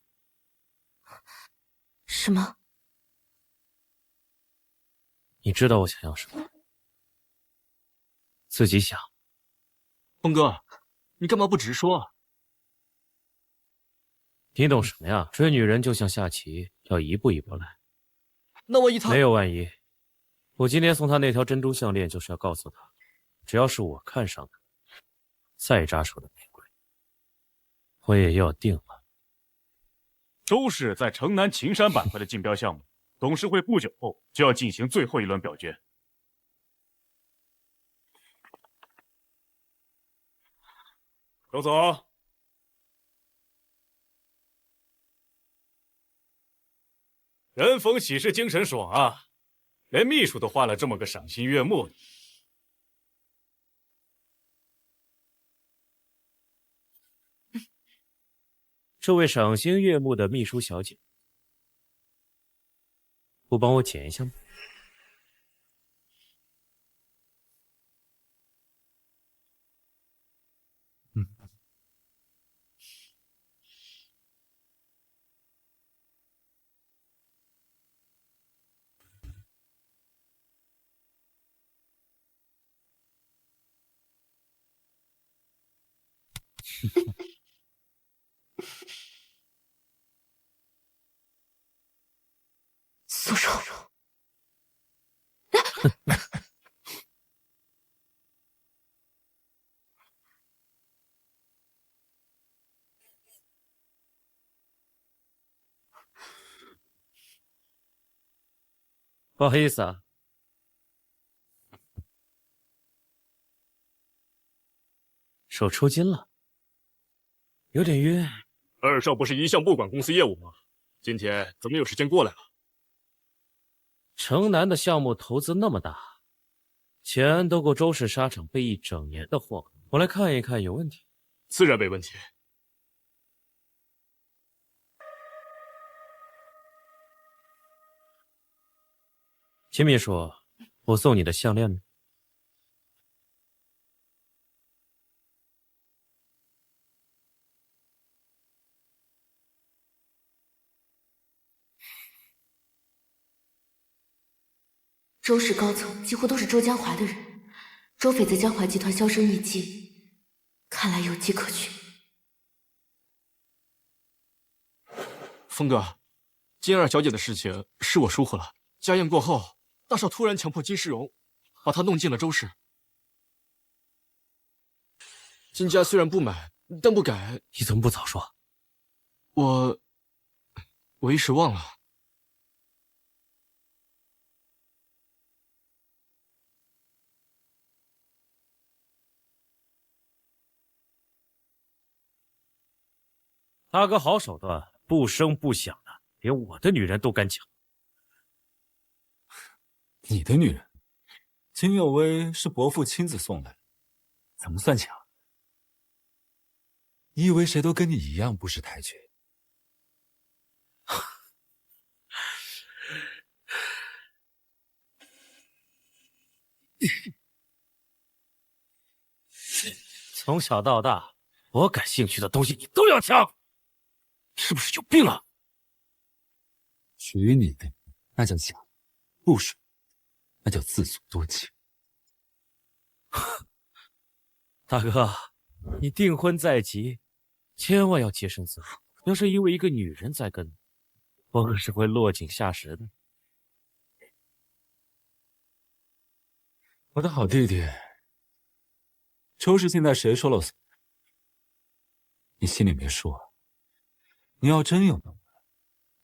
什么？你知道我想要什么？自己想。峰哥，你干嘛不直说啊？你懂什么呀？追女人就像下棋，要一步一步来。那万一他……没有万一。我今天送她那条珍珠项链，就是要告诉她，只要是我看上的，再扎手的玫瑰，我也要定了。周氏在城南秦山板块的竞标项目，董事会不久后就要进行最后一轮表决。周总，人逢喜事精神爽啊，连秘书都换了这么个赏心悦目的。这位赏心悦目的秘书小姐，不帮我剪一下吗？松手！不好意思啊，手抽筋了，有点晕。二少不是一向不管公司业务吗？今天怎么有时间过来了？城南的项目投资那么大，钱都够周氏纱厂备一整年的货，我来看一看有问题。自然没问题。秦秘书，我送你的项链呢？周氏高层几乎都是周江淮的人，周斐在江淮集团销声匿迹，看来有迹可循。峰哥，金二小姐的事情是我疏忽了。家宴过后，大少突然强迫金世荣把她弄进了周氏。金家虽然不满，但不改。你怎么不早说？我一时忘了。大哥好手段，不声不响的，连我的女人都敢抢。你的女人，金有为是伯父亲自送来的，怎么算抢？你以为谁都跟你一样不识抬举？从小到大，我感兴趣的东西你都要抢，是不是有病啊？属于你的那叫抢，不属那叫自作多情。大哥，你订婚在即，千万要洁身自好。要是因为一个女人在跟，我可是会落井下石的。我的好弟弟，周氏现在谁说了算？你心里没数啊？你要真有能耐，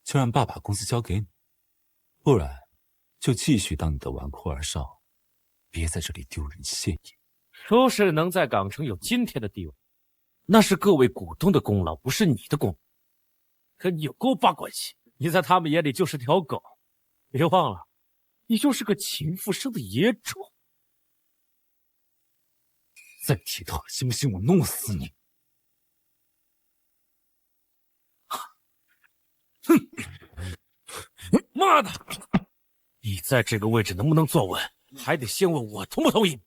就让爸把公司交给你，不然就继续当你的纨绔儿少，别在这里丢人现眼。周氏能在港城有今天的地位，那是各位股东的功劳，不是你的功劳。跟你有勾八关系，你在他们眼里就是条狗。别忘了，你就是个情妇生的野种。再提到信不信我弄死你？哼！妈的！你在这个位置能不能坐稳，还得先问我同不同意。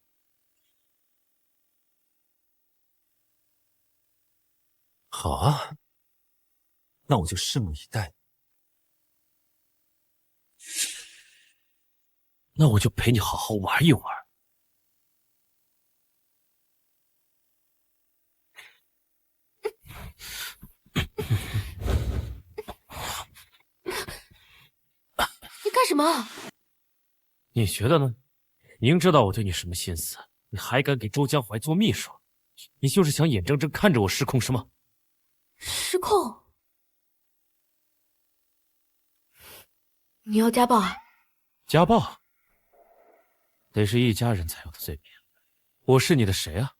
好啊，那我就拭目以待。那我就陪你好好玩一玩。你干什么？你觉得呢？明知道我对你什么心思，你还敢给周江淮做秘书？你就是想眼睁睁看着我失控是吗？失控？你要家暴啊？家暴？得是一家人才有的罪名。我是你的谁啊？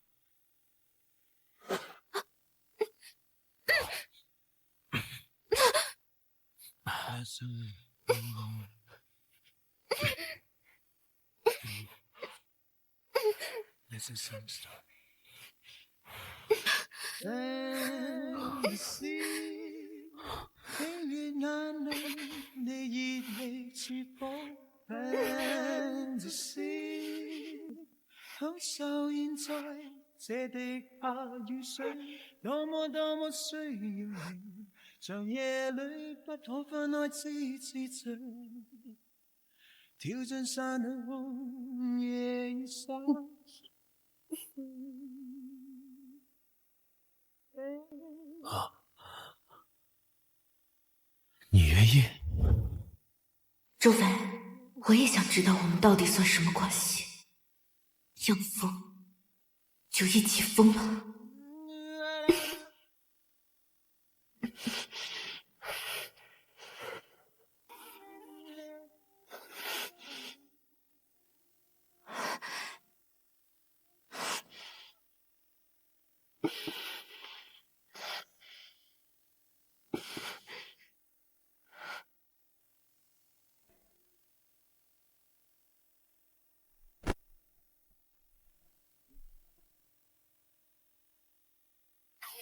享受現在這滴下雨水，多麼多麼需要你，長夜裏不可分開知最，跳進山空夜沙。你愿意？周凡，我也想知道我们到底算什么关系。要疯，就一起疯吧。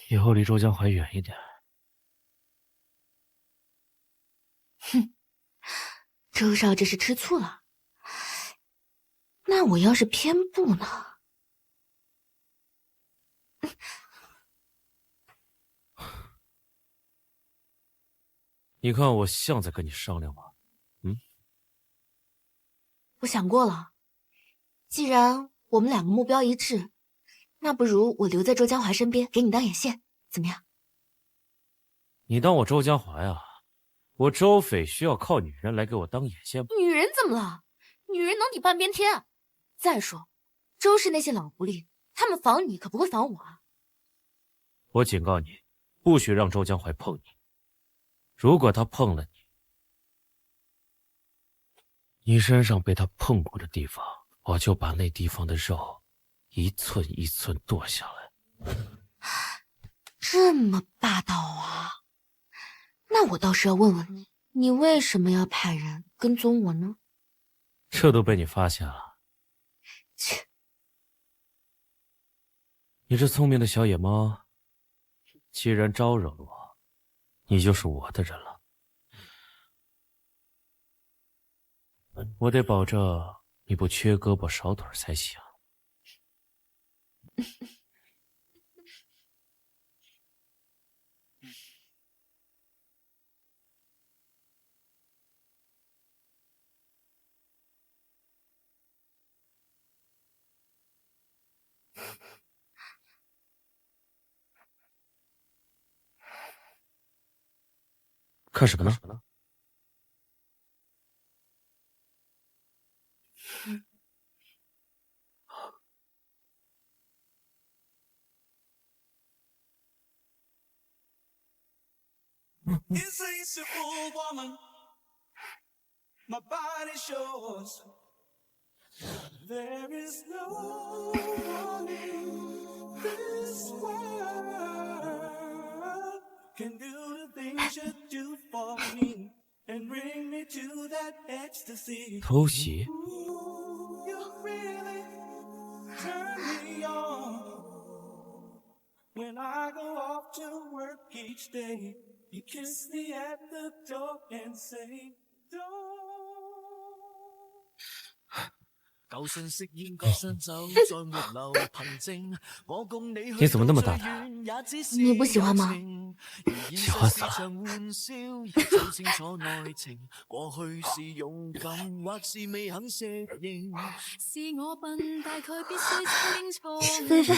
以后离周江淮远一点。哼，周少这是吃醋了。那我要是偏不呢？你看我像在跟你商量吗？我想过了，既然我们两个目标一致，那不如我留在周江淮身边，给你当眼线，怎么样？你当我周江淮啊？我周斐需要靠女人来给我当眼线吗？女人怎么了？女人能抵半边天。再说，周氏那些老狐狸，他们防你可不会防我啊。我警告你，不许让周江淮碰你。如果他碰了你身上被他碰过的地方，我就把那地方的肉一寸一寸剁下来。这么霸道啊？那我倒是要问问你，你为什么要派人跟踪我呢？这都被你发现了。切！你这聪明的小野猫，既然招惹了我，你就是我的人了。我得保证你不缺胳膊少腿才行。看什么呢？Insatiable woman, my body's yours. There is no one in this world can do the things you do for me and bring me to that ecstasy. 偷袭？ You really turn me on when I go off to work each day. You kiss me at the door and say, don't. 你怎么那么大胆？你不喜欢吗？喜欢死了。菲菲。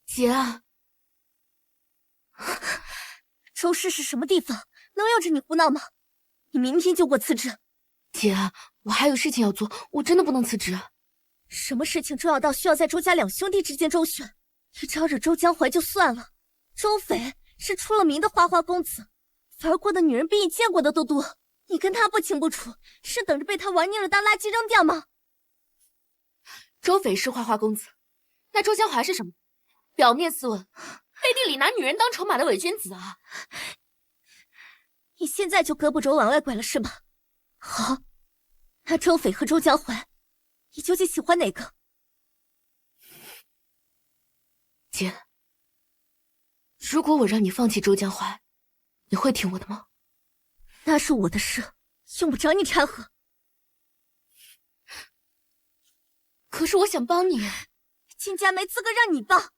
姐，周氏是什么地方？能由着你胡闹吗？你明天就给我辞职。姐，我还有事情要做，我真的不能辞职。什么事情重要到需要在周家两兄弟之间周旋？你招惹周江淮就算了，周斐是出了名的花花公子，玩过的女人比你见过的都多。你跟他不清不楚，是等着被他玩腻了当垃圾扔掉吗？周斐是花花公子，那周江淮是什么？表面斯文，背地里拿女人当筹码的伪君子啊！你现在就胳膊肘往外拐了是吗？好，那周斐和周江淮，你究竟喜欢哪个？姐，如果我让你放弃周江淮，你会听我的吗？那是我的事，用不着你掺和。可是我想帮你，金家没资格让你帮。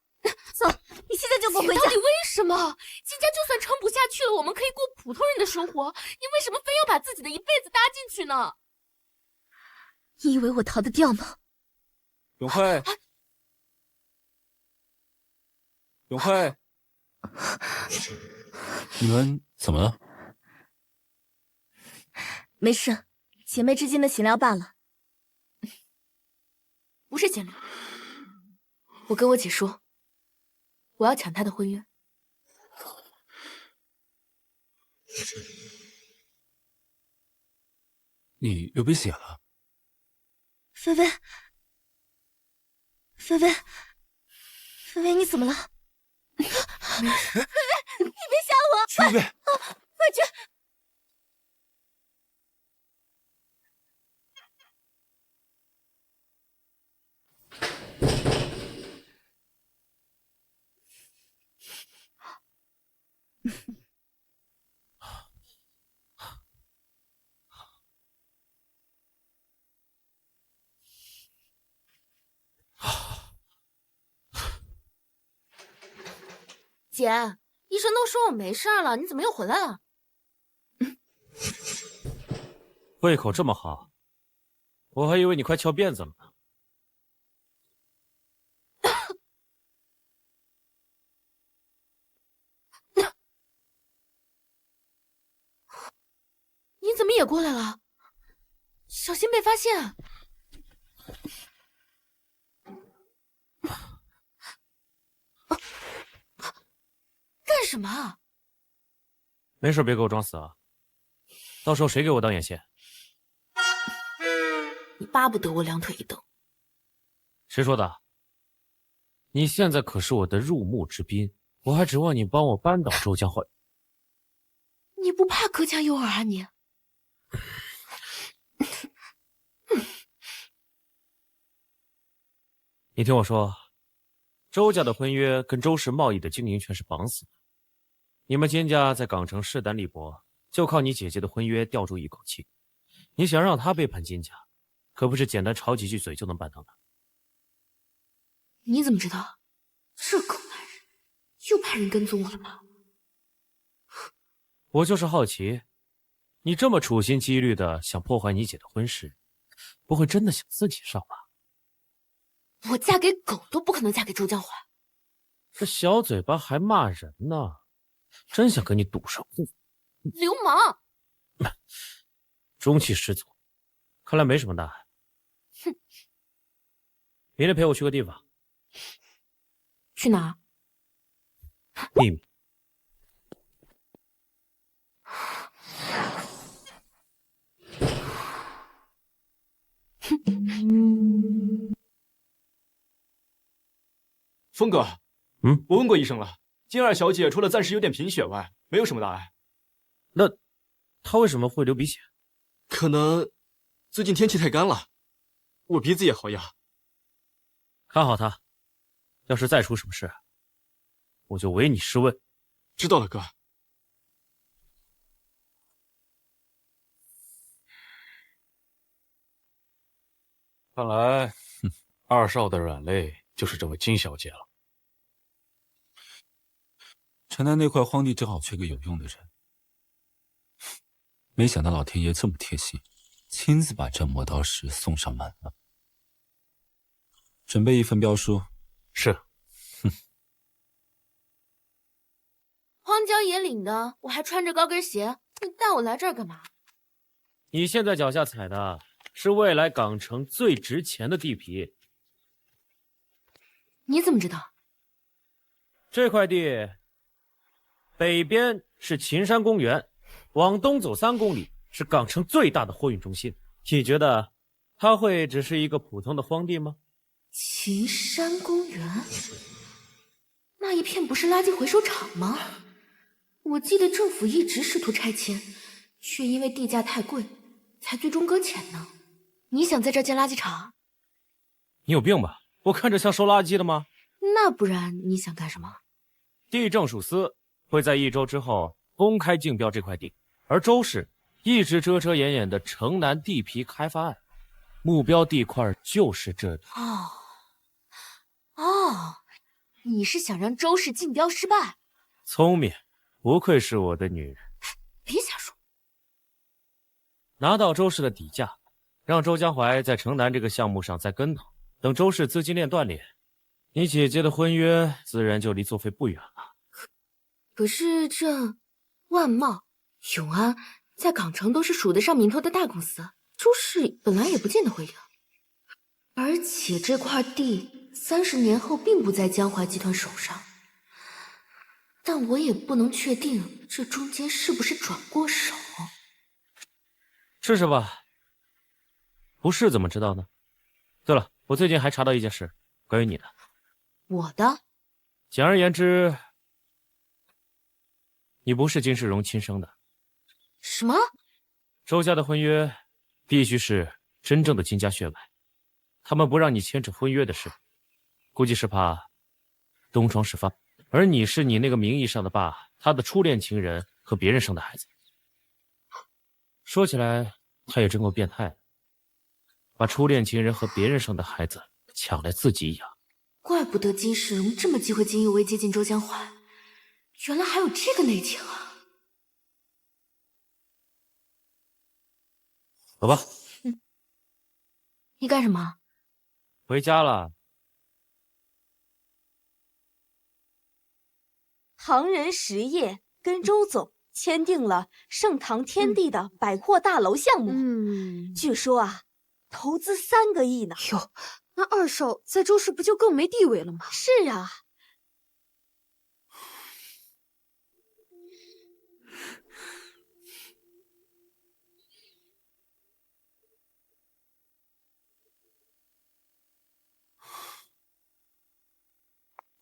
走，你现在就给我回家。到底为什么？金家就算撑不下去了，我们可以过普通人的生活，你为什么非要把自己的一辈子搭进去呢？你以为我逃得掉吗？永慧，永慧，你们怎么了？没事，姐妹之间的闲聊罢了。不是闲聊，我跟我姐说，我要抢她的婚约。你流鼻血了？菲菲，菲菲，菲菲，你怎么了？没事。菲菲，你别吓我！去呗！快去！姐，医生都说我没事了，你怎么又回来了？胃口这么好，我还以为你快翘辫子了呢。你怎么也过来了？小心被发现。干什么？没事，别给我装死啊！到时候谁给我当眼线？你巴不得我两腿一蹬。谁说的？你现在可是我的入幕之宾，我还指望你帮我扳倒周江淮。你不怕隔墙有耳啊你？你听我说，周家的婚约跟周氏贸易的经营权是绑死的。你们金家在港城势单力薄，就靠你姐姐的婚约吊住一口气。你想让她背叛金家，可不是简单吵几句嘴就能办到的。你怎么知道？这狗男人又派人跟踪我了吗？我就是好奇，你这么处心积虑的想破坏你姐的婚事，不会真的想自己上吧？我嫁给狗都不可能嫁给周江淮。这小嘴巴还骂人呢，真想跟你赌上户。流氓！中气十足，看来没什么大碍。哼！明天陪我去个地方。去哪？秘密。峰哥，我问过医生了，金二小姐除了暂时有点贫血外，没有什么大碍。那她为什么会流鼻血？可能最近天气太干了，我鼻子也好哑。看好她，要是再出什么事，我就唯你是问。知道了，哥。看来二少的软肋就是这位金小姐了。城南那块荒地正好缺个有用的人，没想到老天爷这么贴心，亲自把这磨刀石送上门了。准备一份标书。是。荒郊野岭的，我还穿着高跟鞋，你带我来这儿干嘛？你现在脚下踩的是未来港城最值钱的地皮。你怎么知道？这块地北边是秦山公园，往东走3公里是港城最大的货运中心。你觉得它会只是一个普通的荒地吗？秦山公园，那一片不是垃圾回收厂吗？我记得政府一直试图拆迁，却因为地价太贵，才最终搁浅呢。你想在这建垃圾场？你有病吧？我看着像收垃圾的吗？那不然你想干什么？地政署司会在1周之后公开竞标这块地，而周氏一直遮遮掩掩的城南地皮开发案，目标地块就是这里。你是想让周氏竞标失败？聪明，不愧是我的女人。别瞎说。拿到周氏的底价，让周江淮在城南这个项目上栽跟头，等周氏资金链断裂，你姐姐的婚约自然就离作废不远了。可是这万茂、永安在港城都是数得上名头的大公司，周氏本来也不见得会赢。而且这块地30年后并不在江淮集团手上，但我也不能确定这中间是不是转过手。试试吧，不试怎么知道呢？对了，我最近还查到一件事，关于你的。我的？简而言之，你不是金世荣亲生的。什么？周家的婚约必须是真正的金家血脉，他们不让你牵扯婚约的事，估计是怕东窗事发。而你是你那个名义上的爸，他的初恋情人和别人生的孩子。说起来，他也真够变态的，把初恋情人和别人生的孩子抢来自己养。怪不得金世荣这么忌讳金有为接近周江淮，原来还有这个内情啊！走吧。你干什么？回家了。唐人实业跟周总签订了盛唐天地的百货大楼项目。据说啊，投资3个亿呢。哟，那二少在周氏不就更没地位了吗？是啊。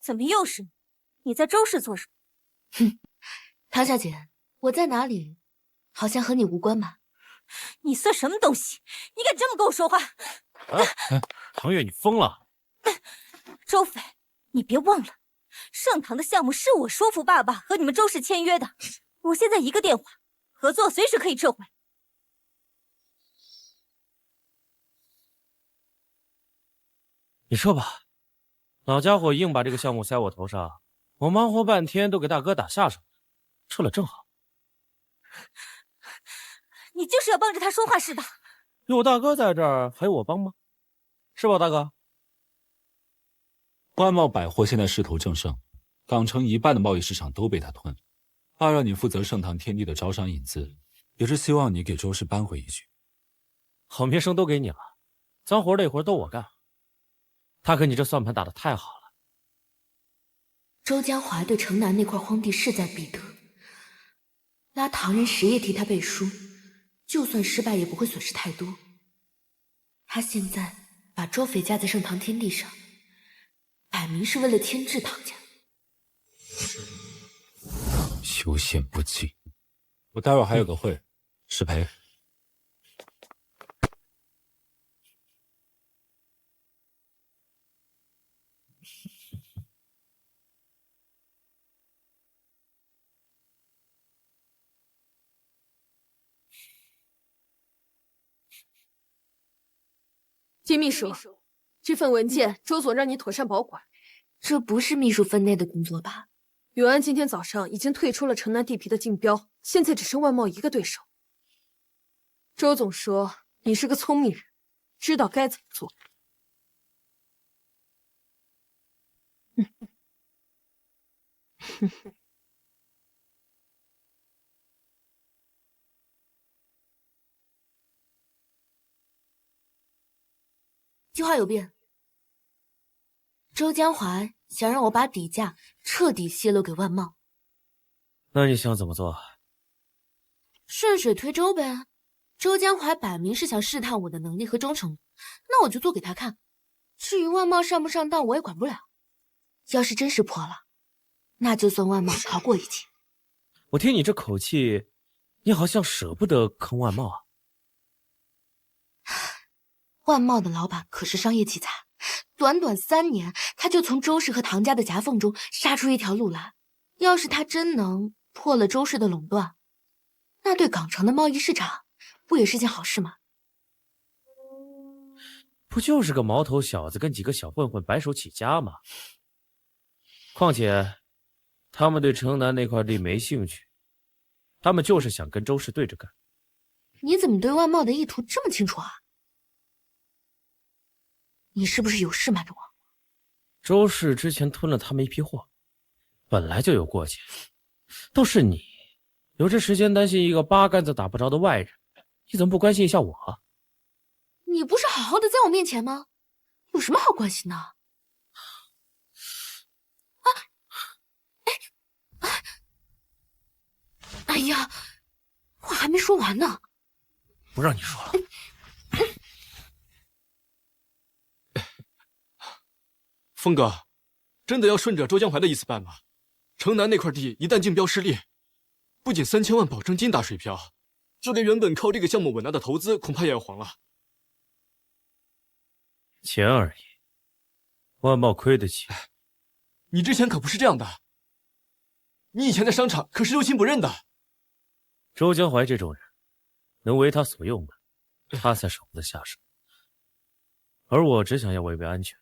怎么又是你？你在周氏做什么？哼，唐小姐，我在哪里，好像和你无关吧？你算什么东西？你敢这么跟我说话？唐月，你疯了！周斐，你别忘了，盛唐的项目是我说服爸爸和你们周氏签约的。我现在一个电话，合作随时可以撤回。你撤吧。老家伙硬把这个项目塞我头上，我忙活半天都给大哥打下手了，撤了正好。你就是要帮着他说话是吧？有大哥在这儿，还有我帮吗？是吧，大哥？万茂百货现在势头正盛，港城一半的贸易市场都被他吞。爸让你负责盛唐天地的招商引资，也是希望你给周氏扳回一局。好名声都给你了，脏活累活都我干。他跟你这算盘打得太好了。周江淮对城南那块荒地势在必得，拉唐人实业替他背书，就算失败也不会损失太多。他现在把周斐架在盛唐天地上，摆明是为了牵制唐家。修宪不济，我待会儿还有个会，失陪。金秘书，这份文件周总让你妥善保管。这不是秘书分内的工作吧？永安今天早上已经退出了城南地皮的竞标，现在只剩万茂一个对手。周总说你是个聪明人，知道该怎么做。计划有变，周江淮想让我把底价彻底泄露给万茂。那你想怎么做？顺水推舟呗。周江淮摆明是想试探我的能力和忠诚，那我就做给他看。至于万茂上不上当，我也管不了。要是真识破了，那就算万茂逃过一劫。我听你这口气，你好像舍不得坑万茂啊。万茂的老板可是商业奇才，短短3年，他就从周氏和唐家的夹缝中杀出一条路来。要是他真能破了周氏的垄断，那对港城的贸易市场不也是件好事吗？不就是个毛头小子跟几个小混混白手起家吗？况且，他们对城南那块地没兴趣，他们就是想跟周氏对着干。你怎么对万茂的意图这么清楚啊？你是不是有事瞒着我？周氏之前吞了他们一批货，本来就有过节，倒是你有这时间担心一个八竿子打不着的外人，你怎么不关心一下我？你不是好好的在我面前吗？有什么好关心的？哎呀，话还没说完呢。不让你说了。峰哥，真的要顺着周江淮的意思办吗？城南那块地一旦竞标失利，不仅3000万保证金打水漂，就连原本靠这个项目稳拿的投资恐怕也要黄了。钱而已，万茂亏得起。你之前可不是这样的，你以前在商场可是六亲不认的。周江淮这种人，能为他所用的，他才舍不得下手。而我只想要维维安全。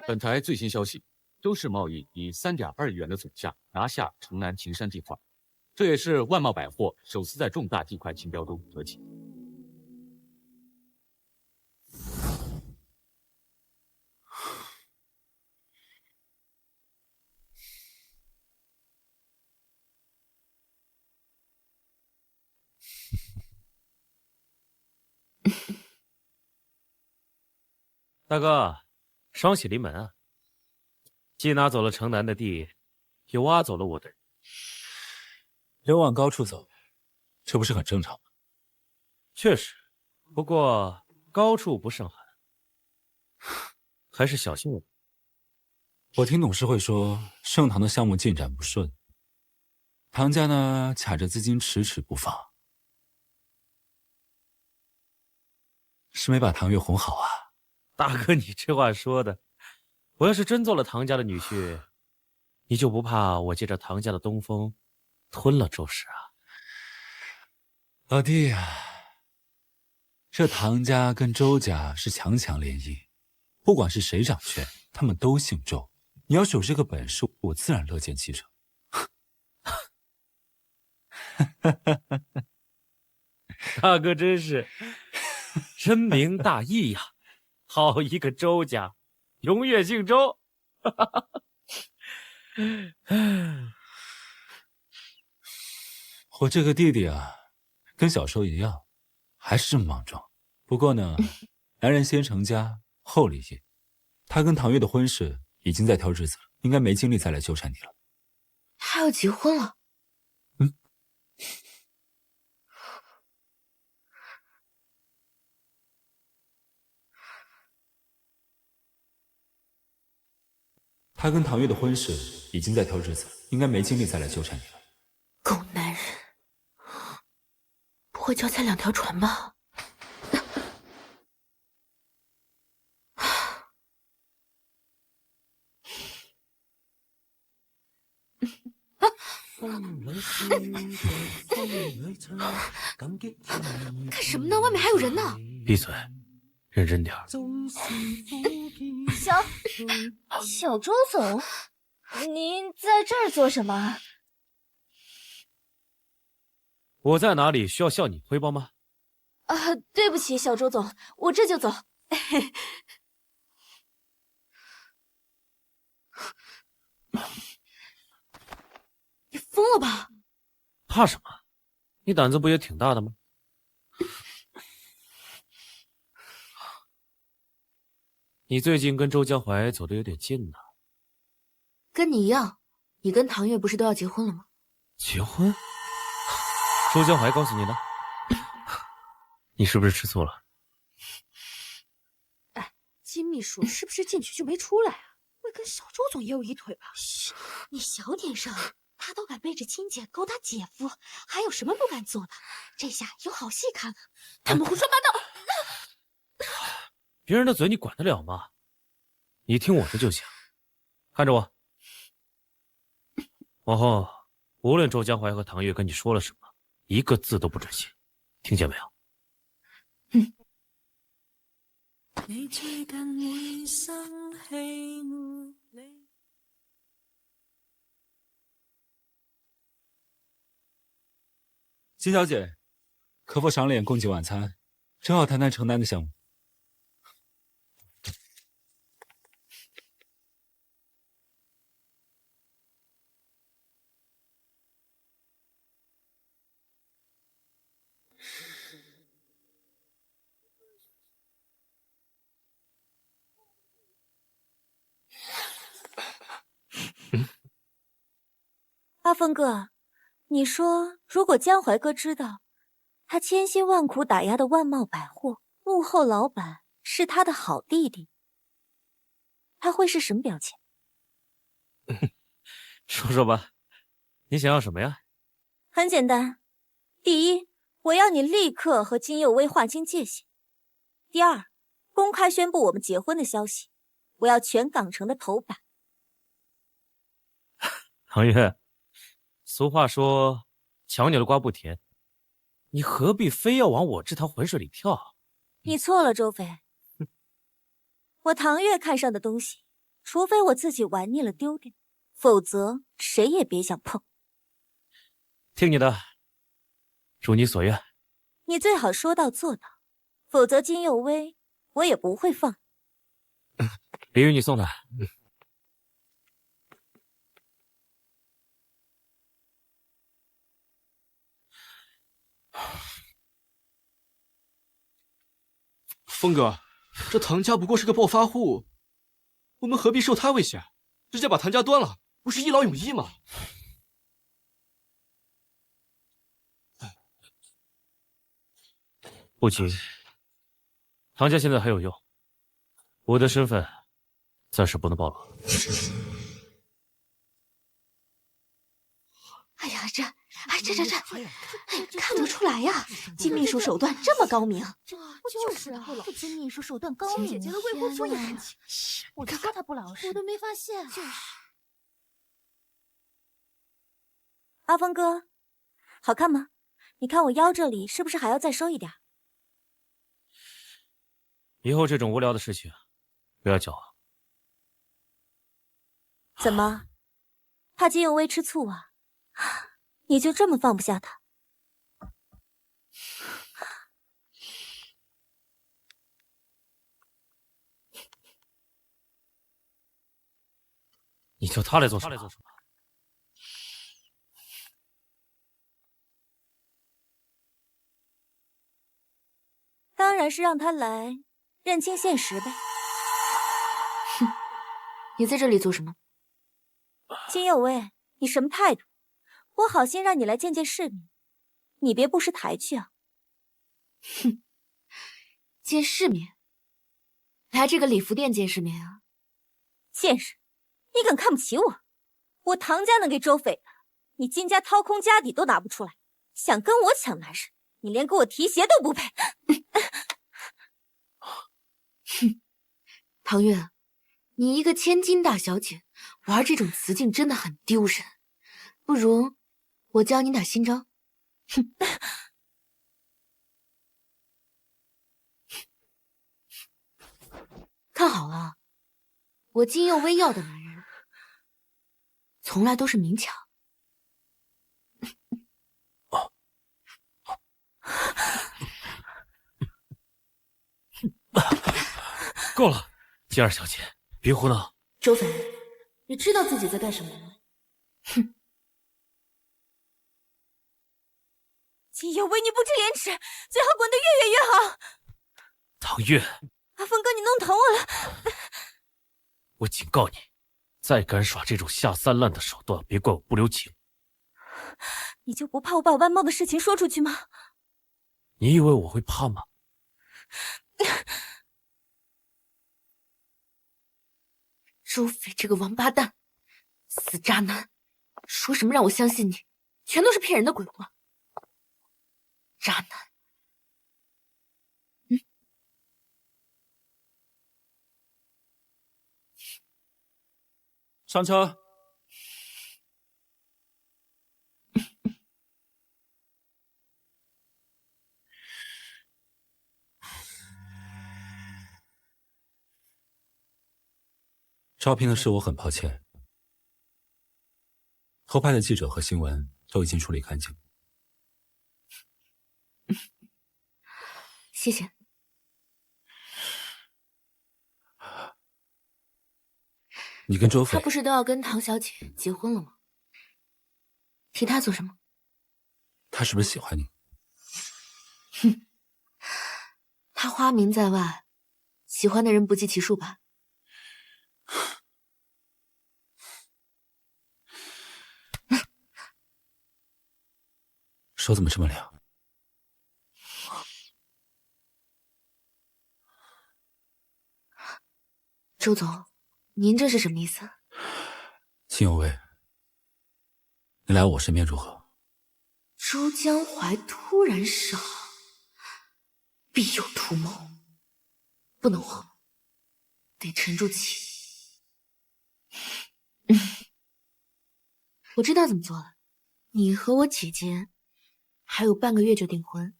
本台最新消息，周氏贸易以3.2亿元的总价拿下城南秦山地块，这也是万茂百货首次在重大地块竞标中得奖。大哥，双喜临门啊！既拿走了城南的地，又挖走了我的人，流往高处走，这不是很正常吗？确实，不过高处不胜寒，还是小心点。我听董事会说，盛唐的项目进展不顺，唐家呢卡着资金迟迟不放，是没把唐月哄好啊？大哥，你这话说的，我要是真做了唐家的女婿，你就不怕我借着唐家的东风吞了周氏啊？老弟呀，这唐家跟周家是强强联姻，不管是谁掌权，他们都姓周。你要是有这个本事，我自然乐见其成。大哥真是深明大义呀！好一个周家，永远姓周。我这个弟弟啊，跟小时候一样，还是这么莽撞。不过呢，男人先成家后立业，他跟唐月的婚事已经在挑日子了，应该没精力再来纠缠你了。他要结婚了？他跟唐月的婚事已经在挑日子了，应该没精力再来纠缠你了。狗男人，不会脚踩2条船吧？干什么呢？外面还有人呢！闭嘴，认真点儿。小周总，您在这儿做什么？我在哪里需要向你汇报吗？对不起，小周总，我这就走。你疯了吧？怕什么？你胆子不也挺大的吗？你最近跟周江淮走得有点近呢。跟你一样，你跟唐月不是都要结婚了吗？结婚？周江淮告诉你的？你是不是吃醋了？哎，金秘书是不是进去就没出来啊？会跟小周总也有一腿吧？嘘，你小点声。他都敢背着亲姐勾搭姐夫，还有什么不敢做的？这下有好戏看了。他们胡说八道！别人的嘴你管得了吗？你听我的就行。看着我，往后无论周江淮和唐月跟你说了什么，一个字都不准信，听见没有？金小姐，可否赏脸共进晚餐？正好谈谈城南的项目。阿峰哥，你说如果江淮哥知道他千辛万苦打压的万茂百货幕后老板是他的好弟弟，他会是什么表情？说说吧，你想要什么呀？很简单，第一，我要你立刻和金佑威划清界限；第二，公开宣布我们结婚的消息，我要全港城的头版。唐月，俗话说强扭的瓜不甜，你何必非要往我这条浑水里跳？你错了，周飞。我唐月看上的东西，除非我自己玩腻了丢掉，否则谁也别想碰。听你的，如你所愿。你最好说到做到，否则金佑威我也不会放。礼物你送的。峰哥，这唐家不过是个暴发户，我们何必受他威胁？直接把唐家端了，不是一劳永逸吗？不急，唐家现在还有用，我的身份暂时不能暴露。哎呀，这，看不出来呀！金秘书手段这么高明。就是啊，这金秘书手段高明。金姐姐的未婚夫也很清，我就说他不老实，我都没发现。就是。阿峰哥，好看吗？你看我腰这里是不是还要再收一点？以后这种无聊的事情不要叫我。怎么，怕金佑威吃醋啊？你就这么放不下他？你叫他来做什么？当然是让他来认清现实呗。哼，你在这里做什么？金佑威，你什么态度？我好心让你来见见世面，你别不识抬举啊！哼，见世面？来这个礼服店见世面啊？见识！你敢看不起我？我唐家能给周斐的，你金家掏空家底都拿不出来，想跟我抢男人，你连给我提鞋都不配！哼，唐月，你一个千金大小姐，玩这种雌竞真的很丢人，不如我教你点新招。哼，看好了，我金佑威要的男人，从来都是明抢。够了，金二小姐，别胡闹。周斐，你知道自己在干什么吗？哼！金佑威，你不知廉耻，最好滚得越远越好。唐月，阿峰哥，你弄疼我了。我警告你，再敢耍这种下三滥的手段，别怪我不留情。你就不怕我把万茂的事情说出去吗？你以为我会怕吗？周斐这个王八蛋，死渣男，说什么让我相信你，全都是骗人的鬼话。渣男。上车。招聘的事我很抱歉，偷拍的记者和新闻都已经处理干净。谢谢。你跟周斐，他不是都要跟唐小姐结婚了吗？提他做什么？他是不是喜欢你？哼，他花名在外，喜欢的人不计其数吧？手怎么这么凉？周总，您这是什么意思？秦有为，你来我身边如何？周江淮突然示好，必有图谋，不能慌，得沉住气。我知道怎么做了。你和我姐姐还有半个月就订婚，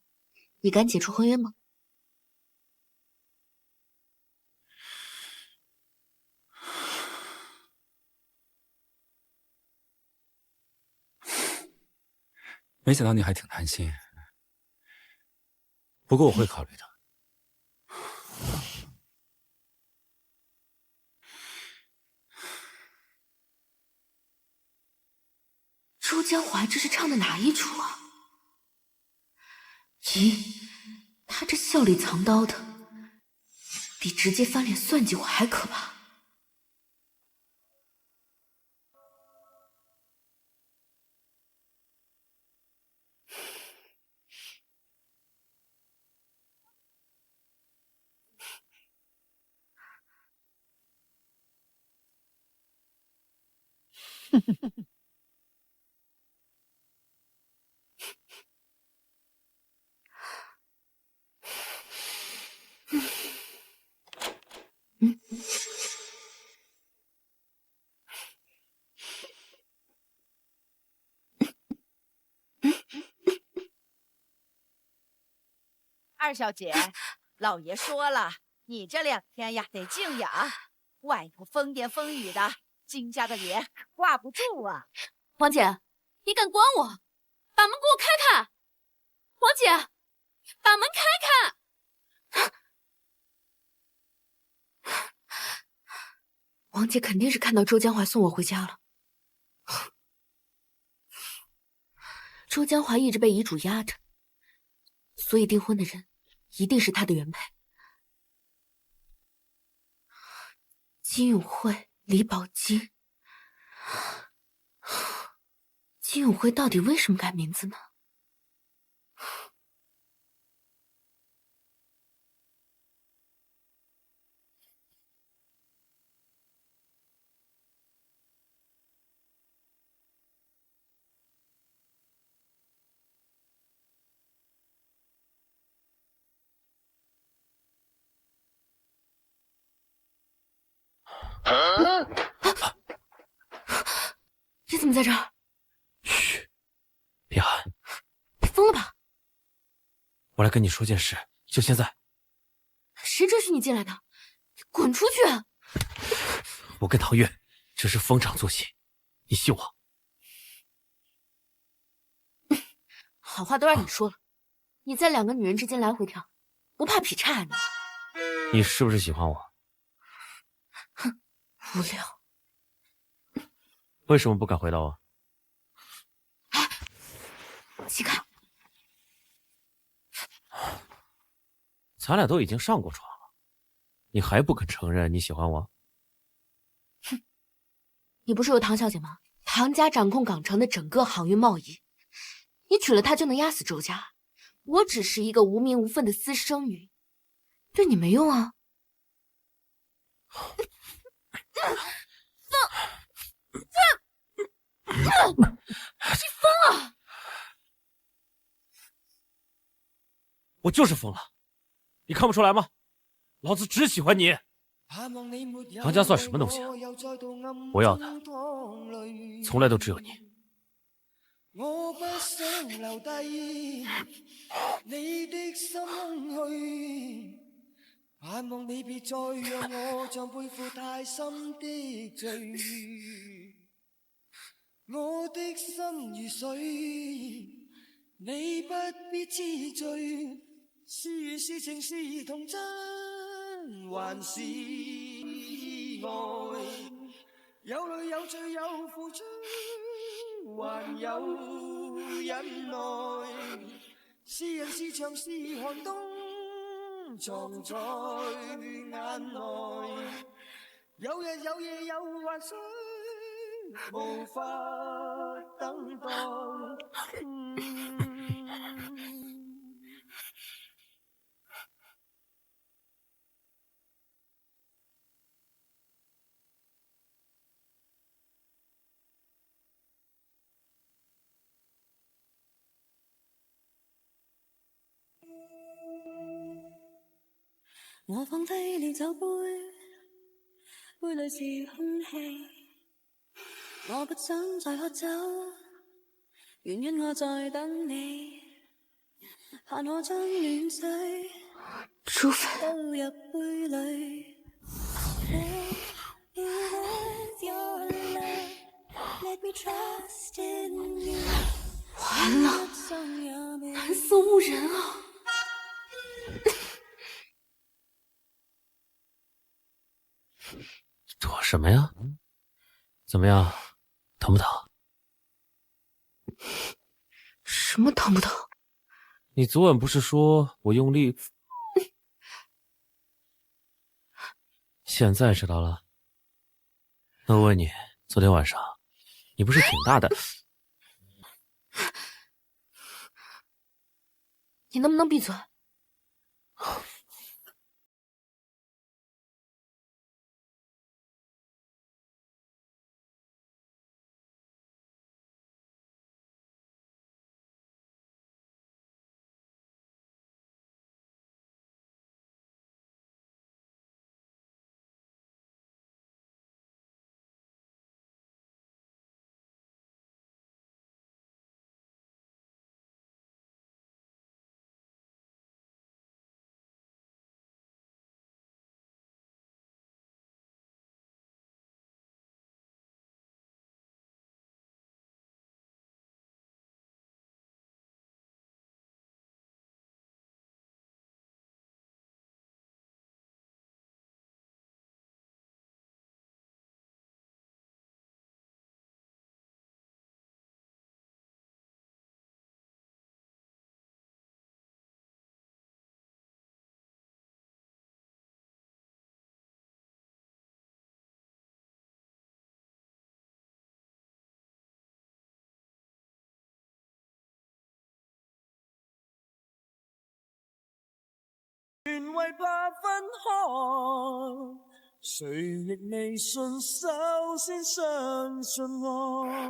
你敢解除婚约吗？没想到你还挺贪心，不过我会考虑的。周江淮这是唱的哪一出啊？咦，他这笑里藏刀的，比直接翻脸算计我还可怕。二小姐，老爷说了，你这2天呀得静养，外头风言风语的，金家的脸可挂不住啊！王姐，你敢管我？把门给我开开！王姐，把门开开！王姐肯定是看到周江淮送我回家了。周江淮一直被遗嘱压着，所以订婚的人一定是他的原配。金永会、李宝金，金永会到底为什么改名字呢？你怎么在这儿？嘘，别喊！你疯了吧？我来跟你说件事，就现在。谁准许你进来的？你滚出去！我跟唐月只是逢场作戏，你信我。好话都让你说了，你在2个女人之间来回跳，不怕劈叉啊你？你是不是喜欢我？哼，无聊。为什么不敢回答我？起开！咱俩都已经上过床了，你还不肯承认你喜欢我？哼，你不是有唐小姐吗？唐家掌控港城的整个航运贸易，你娶了她就能压死周家？我只是一个无名无分的私生女，对你没用啊。你疯了！我就是疯了，你看不出来吗？老子只喜欢你。唐家算什么东西啊？我要的从来都只有你。我不想留低你的心去，盼望你别再让我像背负太深的罪。我的心如水，你不必痴醉。是是情是童真，还是爱？有泪有罪有付出，还有忍耐。是人是牆是寒冬，藏在眼内。有日有夜有幻想，无法等待。我放低了酒杯，杯里是空气。我不想再喝酒，原因我在等你，盼我将暖水除非倒入杯里。完了，蓝色误人啊！躲什么呀？怎么样，疼不疼？什么疼不疼？你昨晚不是说我用力？现在知道了。那我问你，昨天晚上你不是挺大的？你能不能闭嘴？原为怕分开，谁亦未信，首先相信爱。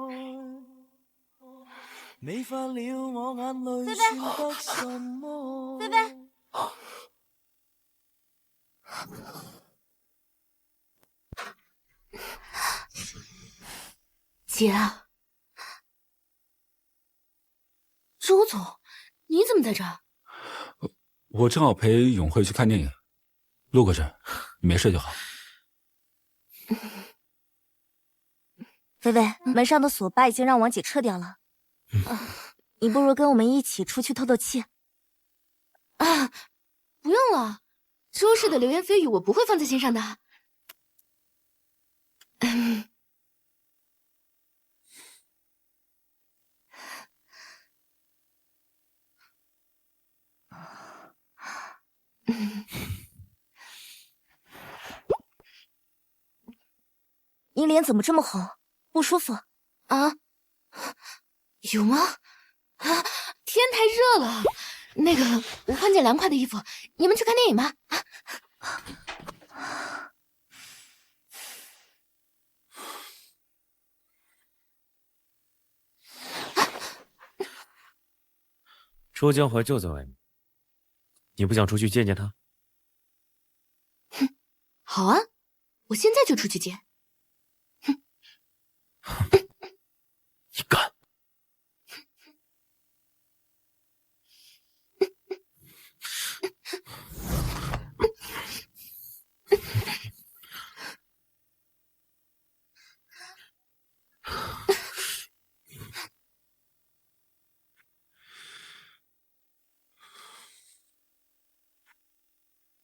你化了我眼泪，算得什么？菲菲，姐，周总，你怎么在这儿？我正好陪永慧去看电影，路过这儿，你没事就好。菲菲，门上的锁爸已经让王姐撤掉了。你不如跟我们一起出去透透气。啊，不用了，周氏的流言蜚语我不会放在心上的。你脸怎么这么红？不舒服？啊？有吗？啊，天太热了，那个我换件凉快的衣服，你们去看电影吧。周江淮就在外面，你不想出去见见他？哼，好啊，我现在就出去见。哼，你敢！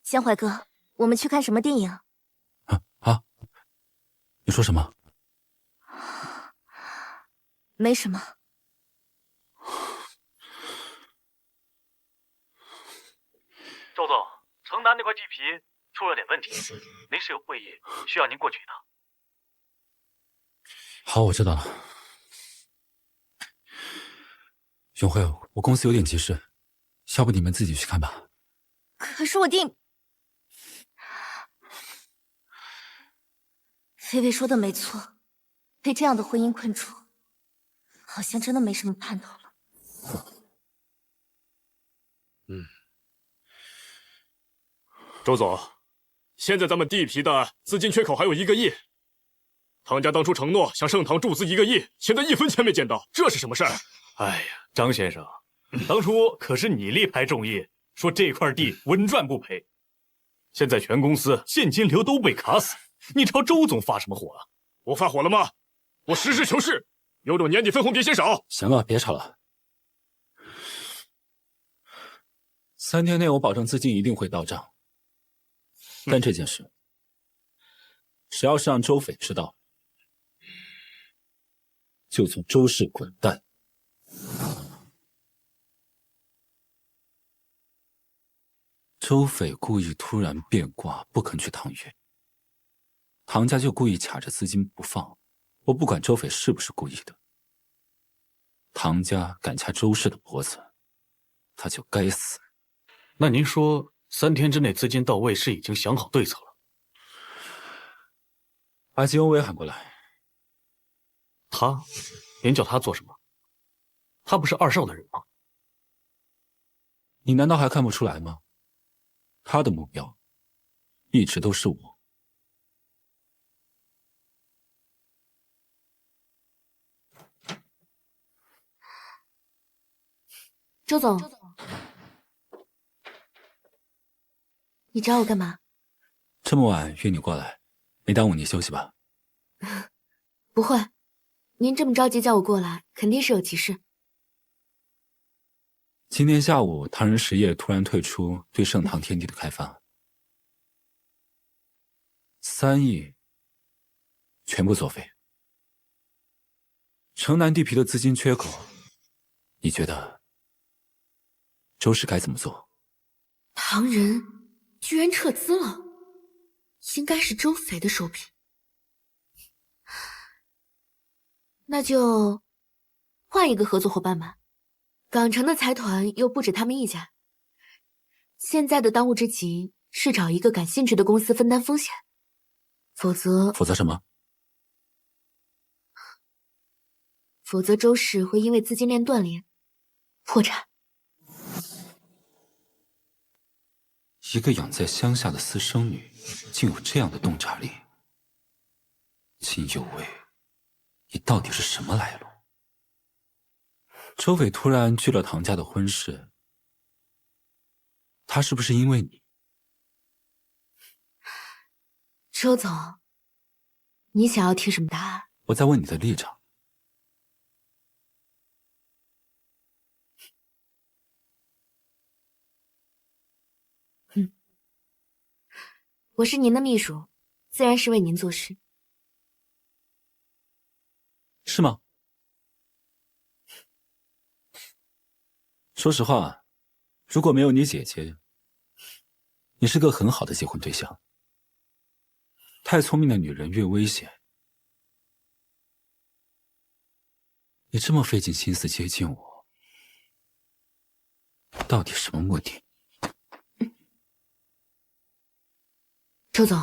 江淮哥，我们去看什么电影？啊？你说什么？没什么。周总，城南那块地皮出了点问题，临时有会议，需要您过去一趟。好，我知道了。永辉，我公司有点急事，要不你们自己去看吧。可是我弟……菲菲说的没错，被这样的婚姻困住，好像真的没什么盼头了。周总，现在咱们地皮的资金缺口还有1个亿，唐家当初承诺向盛唐注资1个亿，现在1分钱没见到，这是什么事儿？哎呀，张先生，当初可是你力排众议，说这块地稳赚不赔，现在全公司现金流都被卡死，你朝周总发什么火啊？我发火了吗？我实事求是，有种年底分红别嫌少。行了，别吵了。3天内我保证资金一定会到账，但这件事，只要是让周斐知道，就从周氏滚蛋。周斐故意突然变卦，不肯去唐岳，唐家就故意卡着资金不放。我不管周斐是不是故意的，唐家敢掐周氏的脖子，他就该死。那您说3天之内资金到位是已经想好对策了？把金欧伟喊过来。他？您叫他做什么？他不是2少的人吗？你难道还看不出来吗？他的目标一直都是我。周总，你找我干嘛？这么晚约你过来，没耽误你休息吧？不会，您这么着急叫我过来，肯定是有急事。今天下午，唐人实业突然退出对盛唐天地的开发，3亿全部作废。城南地皮的资金缺口，你觉得周氏该怎么做？唐人居然撤资了，应该是周斐的手笔。那就换一个合作伙伴吧。港城的财团又不止他们一家，现在的当务之急是找一个感兴趣的公司分担风险，否则什么？否则周氏会因为资金链断裂破产。一个养在乡下的私生女，竟有这样的洞察力。金有为，你到底是什么来路？周斐突然拒了唐家的婚事，他是不是因为你？周总，你想要听什么答案？我在问你的立场。我是您的秘书，自然是为您做事。是吗？说实话，如果没有你姐姐，你是个很好的结婚对象。太聪明的女人越危险。你这么费尽心思接近我，到底什么目的？周总，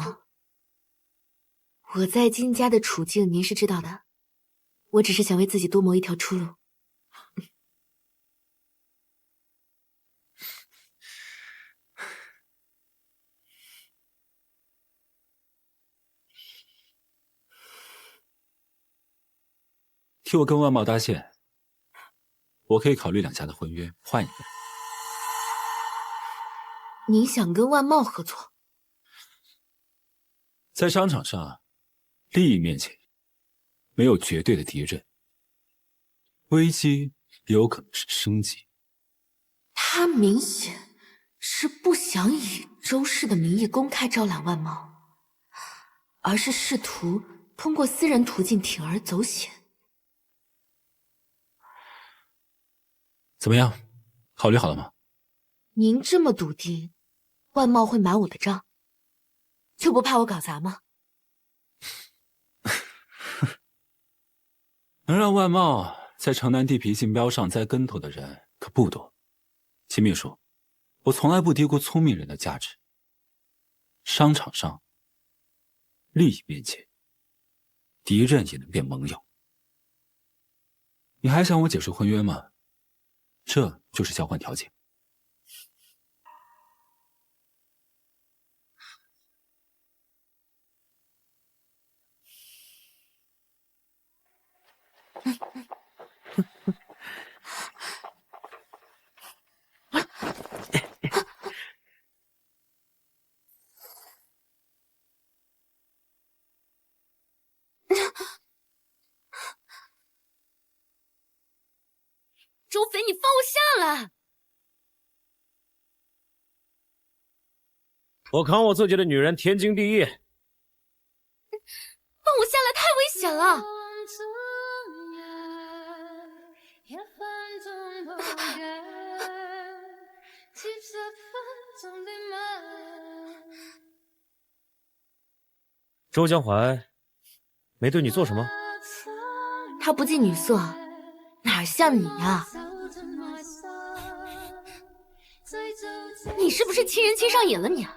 我在金家的处境您是知道的，我只是想为自己多谋一条出路。替我跟万茂搭线，我可以考虑两家的婚约换一个。您想跟万茂合作？在商场上，利益面前没有绝对的敌人，危机也有可能是升级。他明显是不想以周氏的名义公开招揽万茂，而是试图通过私人途径铤而走险。怎么样，考虑好了吗？您这么笃定，万茂会买我的账，就不怕我搞砸吗？能让万茂在城南地皮竞标上栽跟头的人可不多。秦秘书，我从来不低估聪明人的价值。商场上，利益面前，敌人也能变盟友。你还想我解除婚约吗？这就是交换条件。周肥，你放我下来！我扛我自己的女人天经地义。放我下来，太危险了！周江淮没对你做什么？他不近女色，哪像你呀？你是不是亲人亲上瘾了你啊？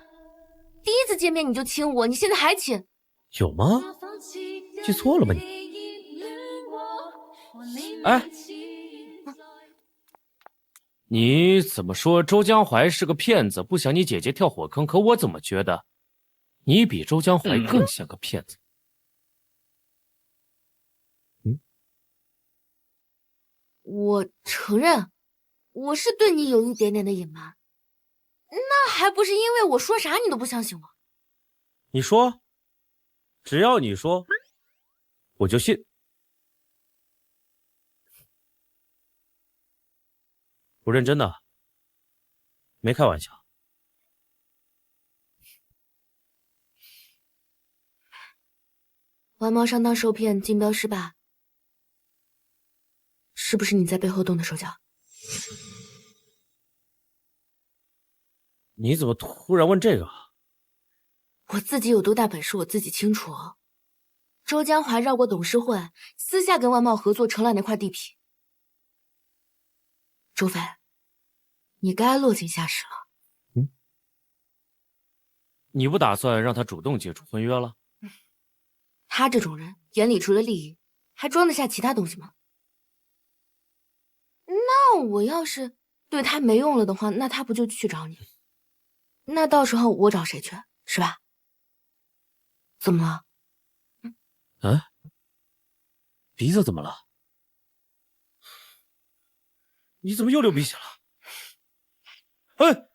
第一次见面你就亲我，你现在还亲？有吗？记错了吧你？哎，你怎么说周江淮是个骗子，不想你姐姐跳火坑？可我怎么觉得你比周江淮更像个骗子？我承认，我是对你有一点点的隐瞒，那还不是因为我说啥你都不相信我？你说，只要你说，我就信。我认真的，没开玩笑。万茂上当受骗，竞标失败，是不是你在背后动的手脚？你怎么突然问这个？我自己有多大本事，我自己清楚。周江淮绕过董事会，私下跟万茂合作承揽那块地皮。周飞，你该落井下石了。你不打算让他主动解除婚约了？他这种人眼里除了利益，还装得下其他东西吗？那我要是对他没用了的话，那他不就去找你？那到时候我找谁去，是吧？怎么了？啊？鼻子怎么了？你怎么又流鼻血了？哎，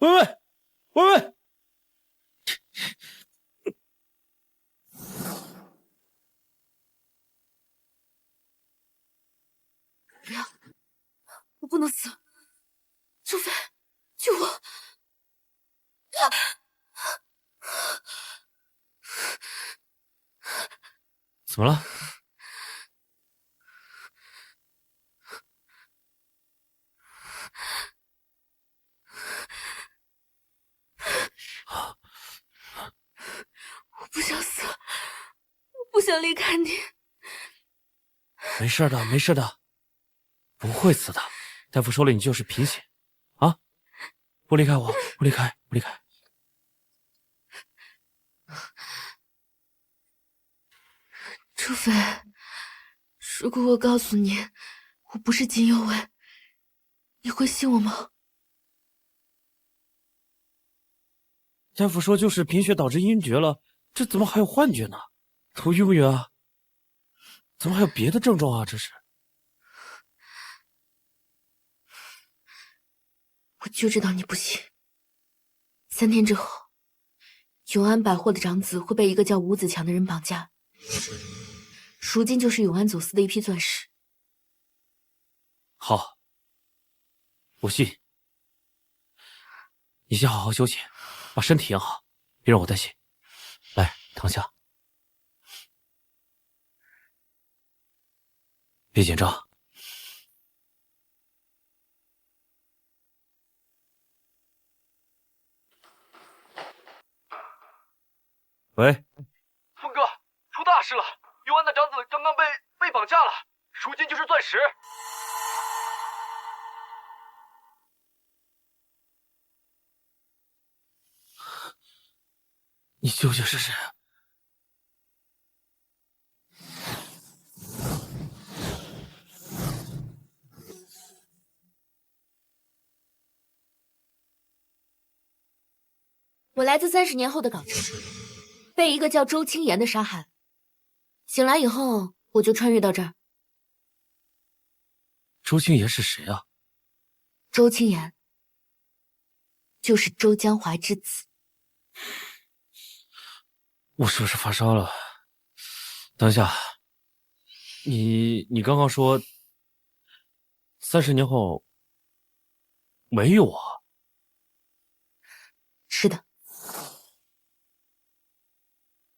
喂！不要！我不能死！周飞，救我！怎么了？我不想死，我不想离开你。没事的，没事的，不会死的。大夫说了，你就是贫血，啊，不离开我，不离开，不离开。周飞，如果我告诉你我不是金有为，你会信我吗？大夫说就是贫血导致晕厥了，这怎么还有幻觉呢？头晕不晕啊？怎么还有别的症状啊？这是。我就知道你不信。3天之后，永安百货的长子会被一个叫吴子强的人绑架，赎金就是永安走私的一批钻石。好，我信。你先好好休息，把身体养好，别让我担心。来，躺下，别紧张。喂，峰哥，出大事了！永安的长子刚刚被绑架了，赎金就是钻石。你究竟是谁啊？我来自30年后的港城，被一个叫周青言的杀害。醒来以后，我就穿越到这儿。周青言是谁啊？周青言就是周江淮之子。我是不是发烧了？等一下，你刚刚说30年后没有啊？是的。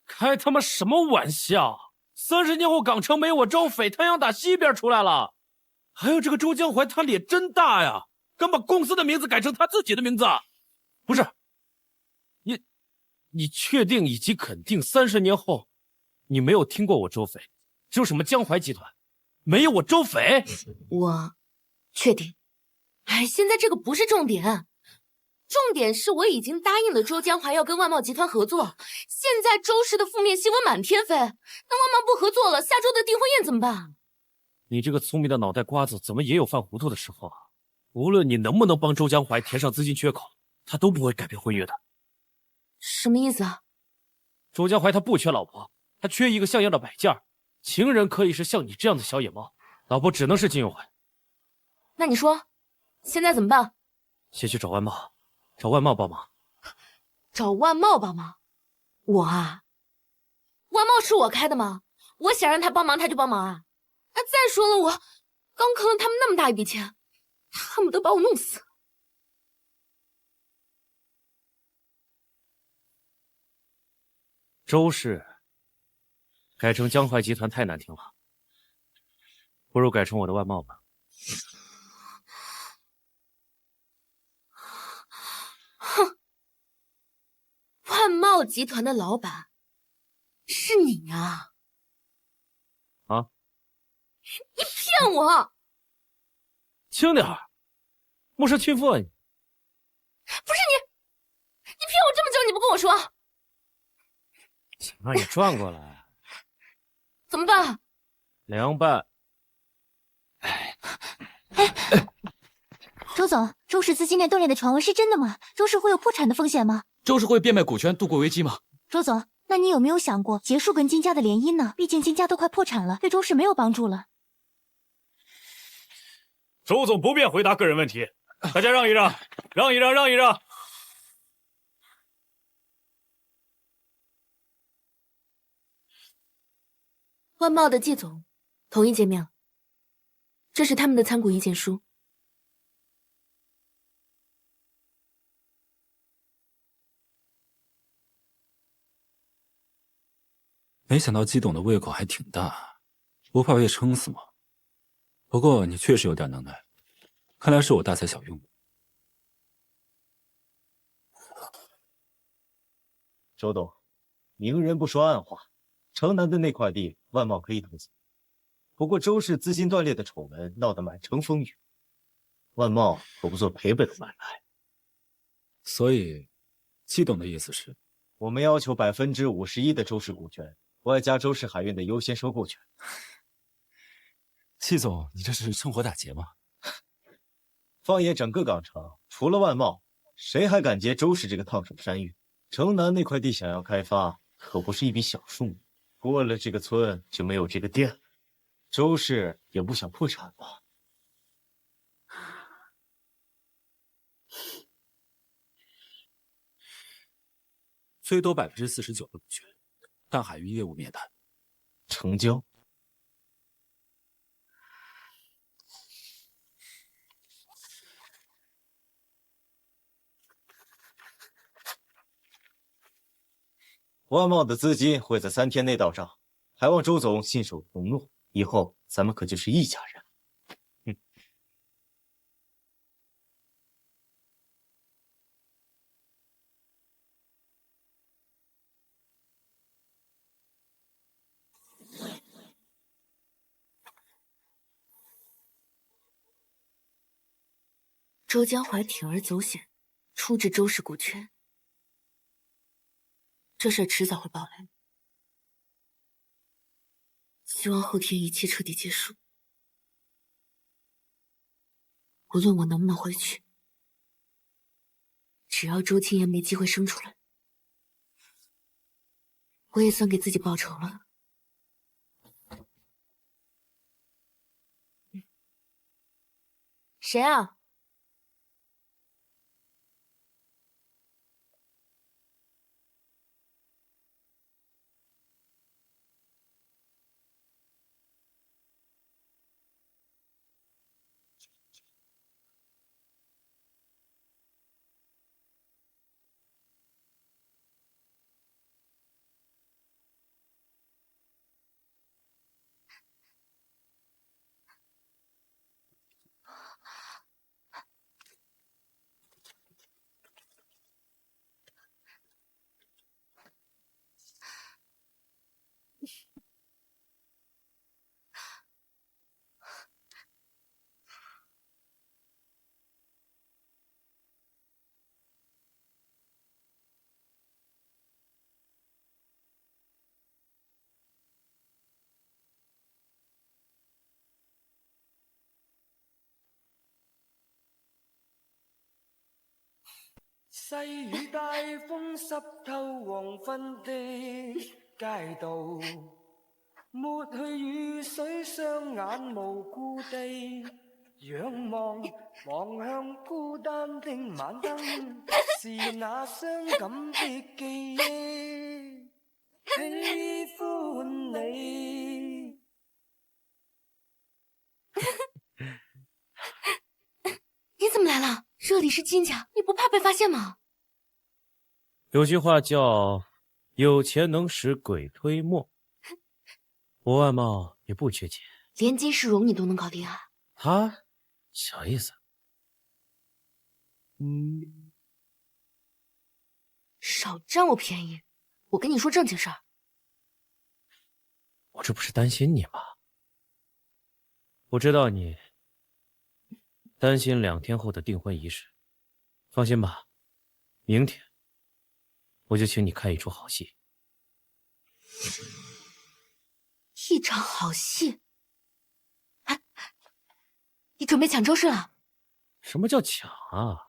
开他妈什么玩笑！30年后港城没有我周斐，太阳打西边出来了。还有这个周江淮，他脸真大呀，敢把公司的名字改成他自己的名字。不是，你确定以及肯定30年后你没有听过我周斐？只有什么江淮集团，没有我周斐？我确定。哎，现在这个不是重点。重点是我已经答应了周江淮要跟万茂集团合作，现在周氏的负面新闻满天飞，那万茂不合作了，下周的订婚宴怎么办？你这个聪明的脑袋瓜子怎么也有犯糊涂的时候啊？无论你能不能帮周江淮填上资金缺口，他都不会改变婚约的。什么意思啊？周江淮他不缺老婆，他缺一个像样的摆件，情人可以是像你这样的小野猫，老婆只能是金有为。那你说，现在怎么办？先去找万茂。找万茂帮忙，找万茂帮忙？我啊，万茂是我开的吗？我想让他帮忙他就帮忙啊！啊，再说了，我刚坑了他们那么大一笔钱，恨不得把我弄死。周氏改成江淮集团太难听了，不如改成我的万茂吧。哼，万茂集团的老板是你啊！啊！你骗我！轻点儿，莫说亲父啊你！不是你骗我这么久，你不跟我说？想让你转过来，怎么办？凉拌。周总，周氏资金链断裂的传闻是真的吗？周氏会有破产的风险吗？周氏会变卖股权度过危机吗？周总，那你有没有想过结束跟金家的联姻呢？毕竟金家都快破产了，对周氏没有帮助了。周总不便回答个人问题，大家让一让，让一让，让一让。万茂的季总同意见面了，这是他们的参股意见书。没想到季董的胃口还挺大，不怕被撑死吗？不过你确实有点能耐，看来是我大材小用。周董，明人不说暗话，城南的那块地，万茂可以投资。不过周氏资金断裂的丑闻闹得满城风雨，万茂可不做赔本的买卖。所以，季董的意思是，我们要求51%的周氏股权，外加周氏海运的优先收购权。季总，你这是趁火打劫吗？放眼整个港城，除了万茂，谁还敢接周氏这个烫手山芋？城南那块地想要开发，可不是一笔小数目。过了这个村，就没有这个店了。周氏也不想破产吧？最多49%的股权，但海运业务免谈。成交。万茂的资金会在3天内到账，还望周总信守承诺，以后咱们可就是一家人。周江淮铤而走险，出至周氏股权，这事迟早会报来。希望后天一切彻底结束。无论我能不能回去，只要周青言没机会生出来，我也算给自己报仇了。谁啊？细雨大风湿透黄昏的街道，抹去雨水，双眼无故地仰望，望向孤单的晚灯，是那伤感的记忆，喜欢你。你怎么来了？这里是金家，你不怕被发现吗？有句话叫“有钱能使鬼推磨”，我外貌也不缺钱，连金世荣你都能搞定啊？他小意思。少占我便宜！我跟你说正经事儿。我这不是担心你吗？我知道你担心2天后的订婚仪式，放心吧，明天我就请你看一出好戏。一场好戏？哎，你准备抢周氏了？什么叫抢啊？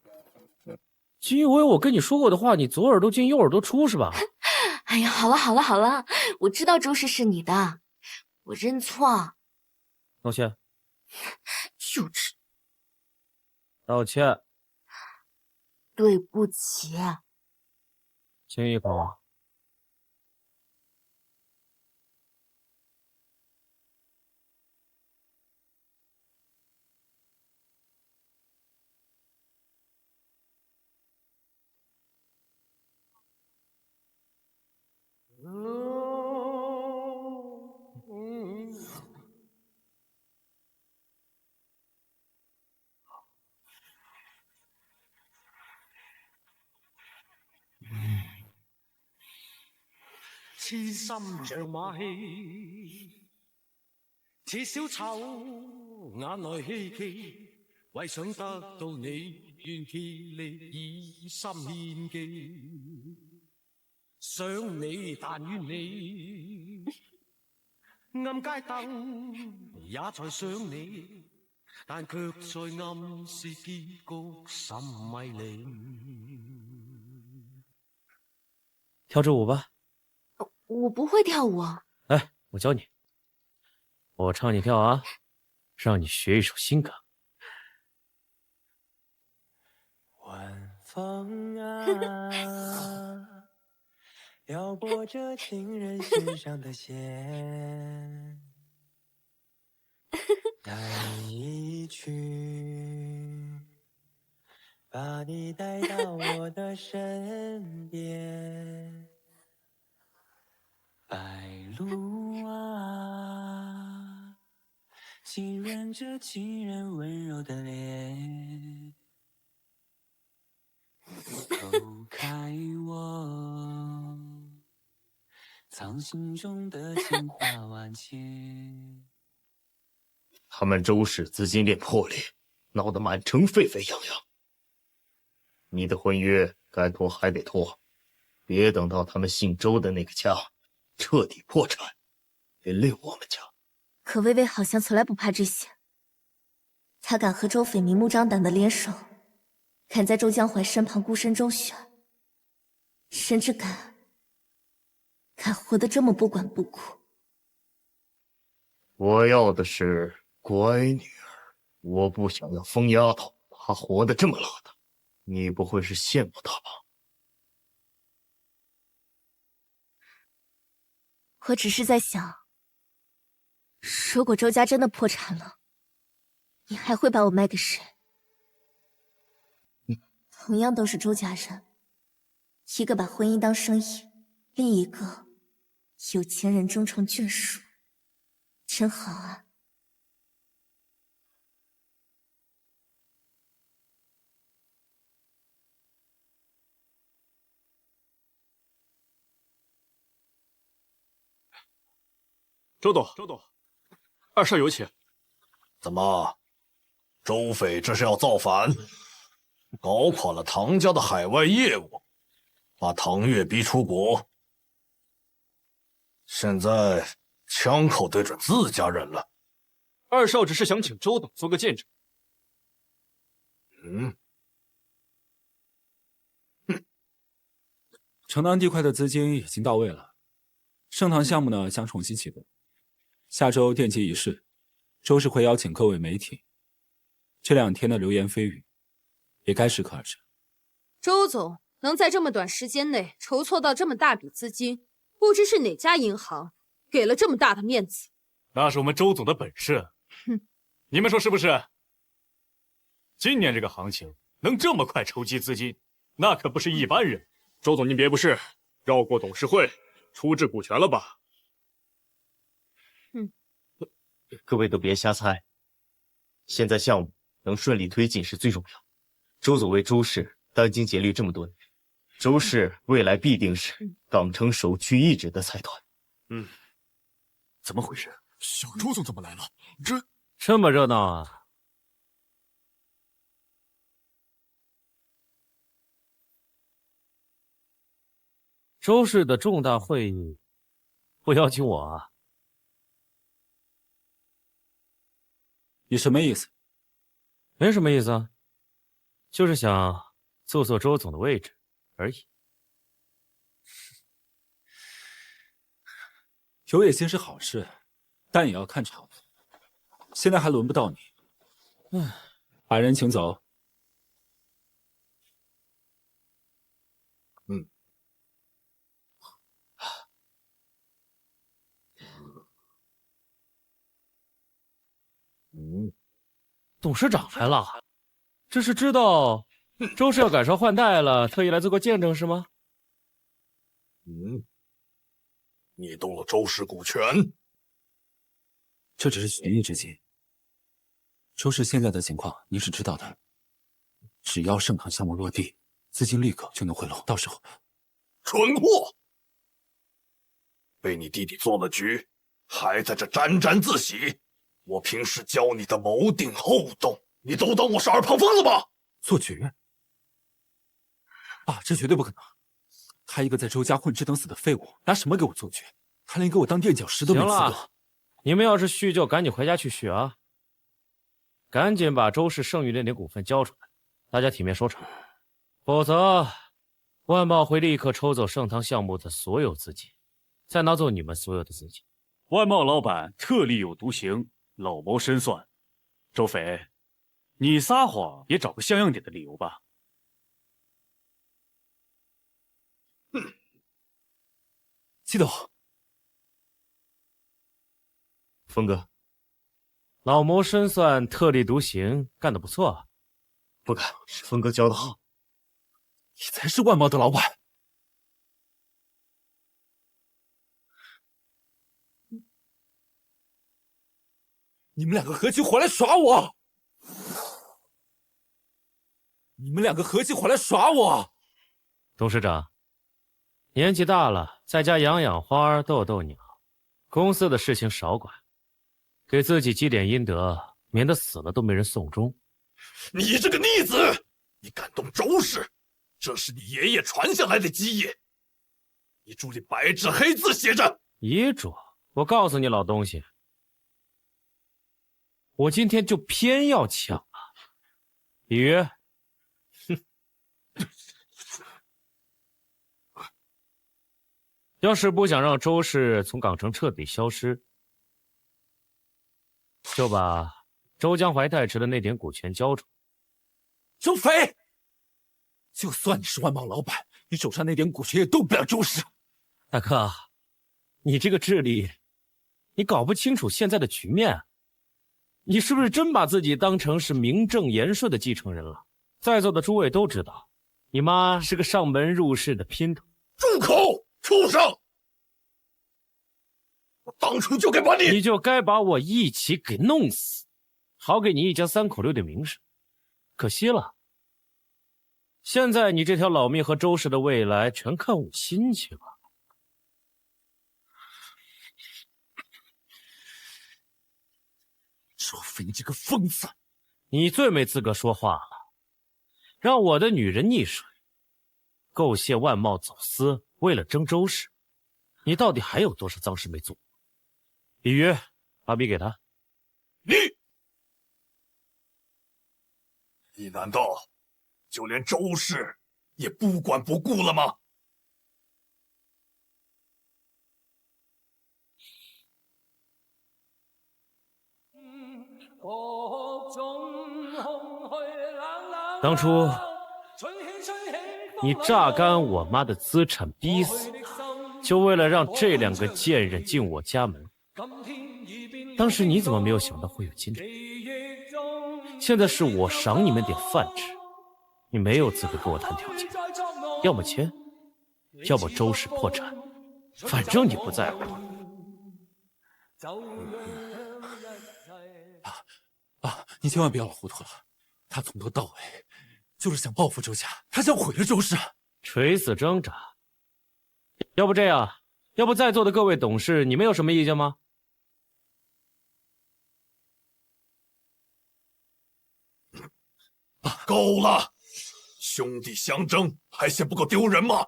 就因为我跟你说过的话，你左耳朵进右耳朵出是吧？哎呀，好了好了好了，我知道周氏是你的，我认错。道歉。幼稚。道歉。对不起。亲一口。痴心像马戏，似小丑眼内希冀，為想得到你，願竭力以心獻技。想你，但願你，暗街燈也在想你，但卻在暗示結局甚迷離。跳支舞吧。我不会跳舞。来，我教你。我唱你跳啊，让你学一首新歌。晚风啊，撩拨着情人心上的线，带你一去，把你带到我的身边。白鹭啊，亲吻着情人温柔的脸，偷开我藏心中的情话万千。他们周氏资金链破裂，闹得满城沸沸扬扬。你的婚约该拖还得拖，别等到他们姓周的那个家彻底破产，连累我们家。可薇薇好像从来不怕这些，她敢和周匪明目张胆的联手，敢在周江淮身旁孤身周旋，甚至敢活得这么不管不顾。我要的是乖女儿，我不想要疯丫头，她活得这么邋遢，你不会是羡慕她吧？我只是在想，如果周家真的破产了，你还会把我卖给谁？同样都是周家人，一个把婚姻当生意，另一个有钱人终成眷属，真好啊。周董，二少有请。怎么，周匪这是要造反，搞垮了唐家的海外业务，把唐月逼出国，现在枪口对准自家人了。二少只是想请周董做个见证。城南地块的资金已经到位了，盛唐项目呢将重新启动。下周奠基仪式，周氏会邀请各位媒体。这2天的流言蜚语，也该适可而止。周总能在这么短时间内筹措到这么大笔资金，不知是哪家银行给了这么大的面子。那是我们周总的本事。你们说是不是？今年这个行情能这么快筹集资金，那可不是一般人。周总，您别不是绕过董事会，出质股权了吧？各位都别瞎猜，现在项目能顺利推进是最重要。周总为周氏殚精竭虑这么多年，周氏未来必定是港城首屈一指的财团。怎么回事？小周总怎么来了？这么热闹啊！周氏的重大会议不邀请我啊？你什么意思？没什么意思啊，就是想坐坐周总的位置而已。有野心是好事，但也要看场。现在还轮不到你。把人请走。董事长来了，这是知道周氏要改朝换代了，特意来做个见证是吗？你动了周氏股权？这只是权宜之计。周氏现在的情况你是知道的，只要盛唐项目落地，资金立刻就能回笼，到时候……蠢货！被你弟弟做了局，还在这沾沾自喜。我平时教你的谋定后动，你都当我是二胖疯子吗？做绝？爸，这绝对不可能！他一个在周家混吃等死的废物，拿什么给我做绝？他连给我当垫脚石都没资格。你们要是叙旧，赶紧回家去叙啊！赶紧把周氏剩余那点股份交出来，大家体面收场，否则万茂会立刻抽走盛唐项目的所有资金，再拿走你们所有的资金。万茂老板特立有独行，老谋深算。周斐，你撒谎也找个像样点的理由吧。季董，峰哥，老谋深算，特立独行，干得不错啊。不敢，是峰哥教的好。你才是万茂的老板。你们两个合起伙来耍我！你们两个合起伙来耍我！董事长，年纪大了，在家养养花，逗逗鸟，公司的事情少管，给自己积点阴德，免得死了都没人送终。你这个逆子，你敢动周氏，这是你爷爷传下来的基业，遗嘱里白纸黑字写着。遗嘱？我告诉你老东西，我今天就偏要抢啊！李鱼，哼，要是不想让周氏从港城彻底消失，就把周江淮代持的那点股权交出。周斐，就算你是万茂老板，你手上那点股权也动不了周氏。大哥，你这个智力，你搞不清楚现在的局面。你是不是真把自己当成是名正言顺的继承人了？在座的诸位都知道，你妈是个上门入室的姘头。住口，畜生！我当初就该把你……你就该把我一起给弄死，好给你一家三口留点名声。可惜了，现在你这条老命和周氏的未来全看我心情了。周斐，你这个疯子！你最没资格说话了，让我的女人溺水，构陷万茂走私，为了争周氏，你到底还有多少脏事没做？李鱼，把笔给他。你难道就连周氏也不管不顾了吗？当初你榨干我妈的资产逼死她，就为了让这两个贱人进我家门。当时你怎么没有想到会有今天？现在是我赏你们点饭吃，你没有资格跟我谈条件，要么签，要么周氏破产，反正你不在乎。爸，你千万别老糊涂了，他从头到尾就是想报复周家，他想毁了周氏。垂死挣扎。要不这样，要不在座的各位董事，你们有什么意见吗？够了，兄弟相争还嫌不够丢人吗？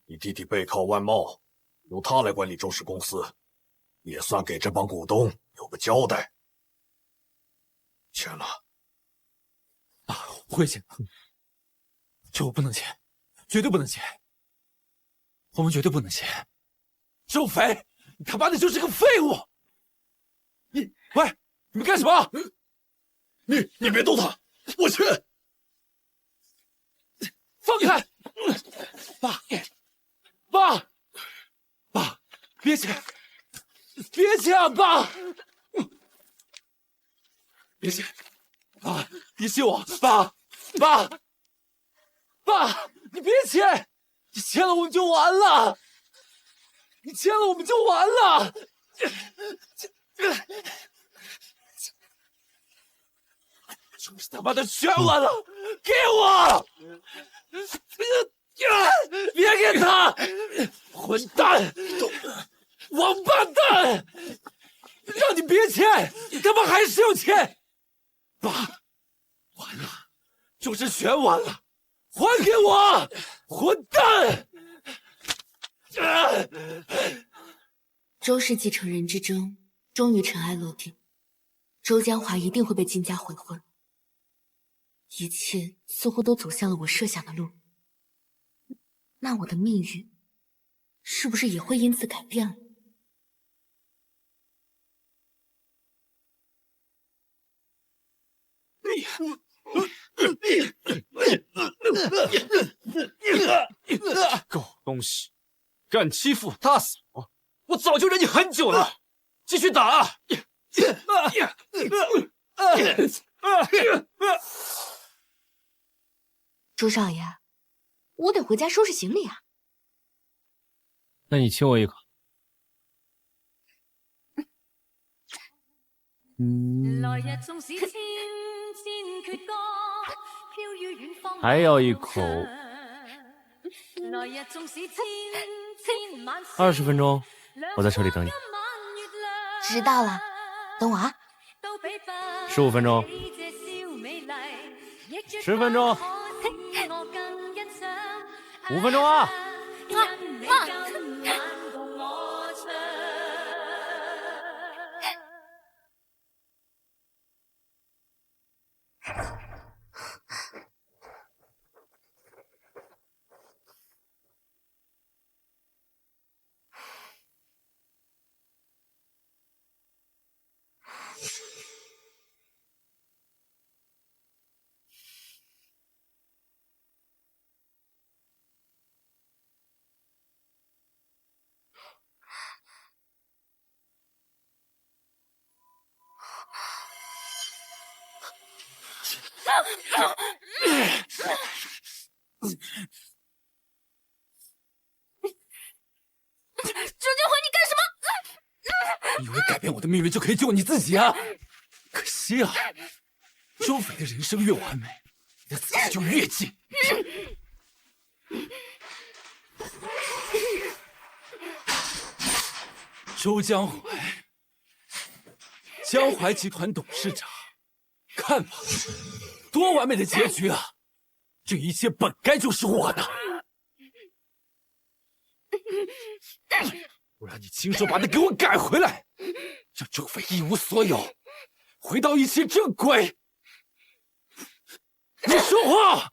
你弟弟背靠万茂，由他来管理周氏公司，也算给这帮股东有个交代。签了。我会签的，这我不能签，绝对不能签，我们绝对不能签。周斐，你他妈的就是个废物！喂，你们干什么？你别动他，我去！放开！爸，别签！别签啊，爸！别签！爸，你信我！爸，你别签！你签了我们就完了！你签了我们就完了！就是他妈的全完了！给我！别给他！混蛋！王八蛋！让你别签，你他妈还是要签！爸，完了，周氏全完了，还给我，混蛋！周氏继承人之争终于尘埃落定，周江华一定会被金家悔婚。一切似乎都走向了我设想的路，那我的命运是不是也会因此改变了？狗东西，敢欺负大嫂，我早就忍你很久了，继续打！周少爷，我得回家收拾行李啊。那你亲我一口。还要一口。20分钟，我在车里等你。知道了，等我啊。15分钟。10分钟。5分钟啊！周建华，你干什么？你以为改变我的命运就可以救你自己啊？可惜啊，周斐的人生越完美，你的死期就越近。周江淮，江淮集团董事长，看吧，多完美的结局啊！这一切本该就是我的。我让你亲手把它给我改回来，让周斐一无所有，回到一切正轨。你说话！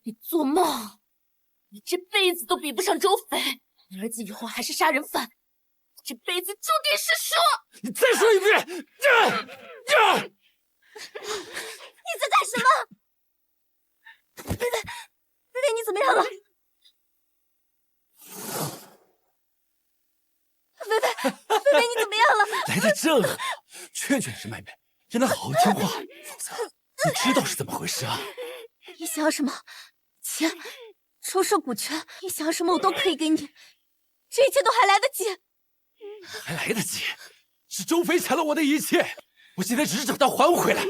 你做梦！你这辈子都比不上周斐，你儿子以后还是杀人犯，这辈子注定是输！你再说一遍！你在干什么？菲菲，你怎么样了？菲菲，你怎么样了？来得正好，劝劝是妹妹，让她好好听话，否则你知道是怎么回事啊？你想要什么？钱、周氏股权，你想要什么我都可以给你，这一切都还来得及。还来得及？是周斐抢了我的一切，我现在只是找她还回来。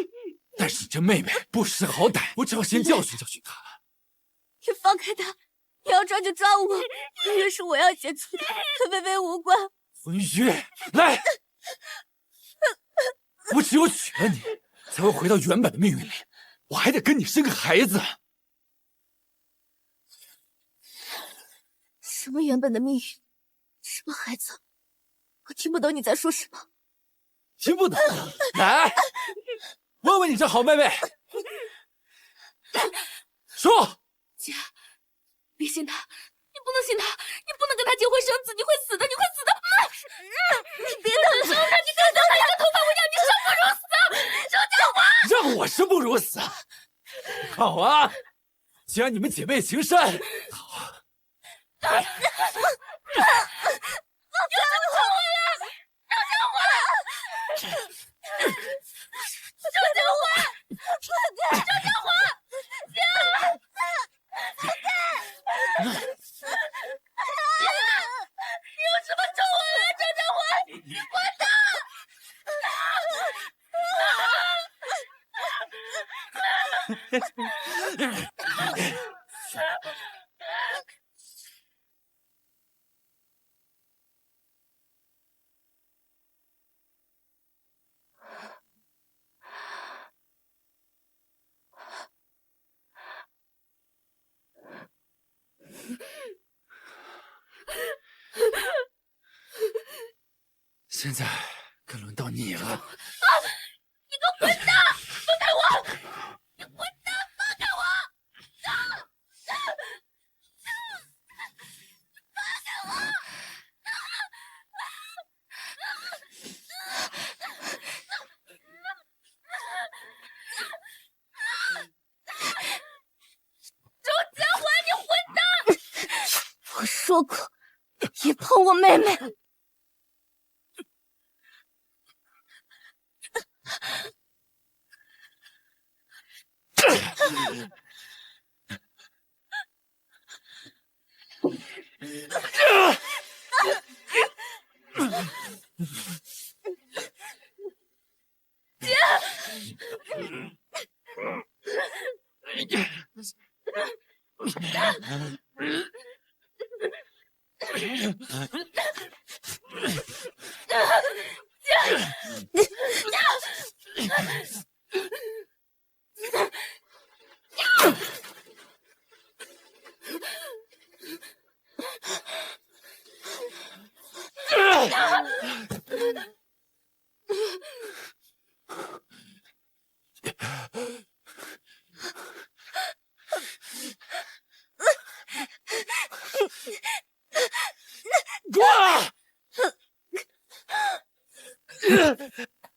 但是这妹妹不识好歹，我只好先教训教训她。你放开她！你要抓就抓我，因为是我要解除的，和薇薇无关。文月，来！我只有娶了你，才会回到原本的命运里，我还得跟你生个孩子。什么原本的命运？什么孩子？我听不懂你在说什么。听不懂？来，问问你这好妹妹，说。姐，别信他，你不能信他，你不能跟他结婚生子，你会死的，你会死的！你别等着，看你掉下来的头发，我让你生不如死！周江华，让我生不如死？好啊，既然你们姐妹情深，好。周江华，你有什么咒我啊，周江华？混蛋！现在该轮到你了。你个混蛋！放开我！你混蛋！放开我！放开我！周家华，你混蛋！我说过，别碰我妹妹。姐，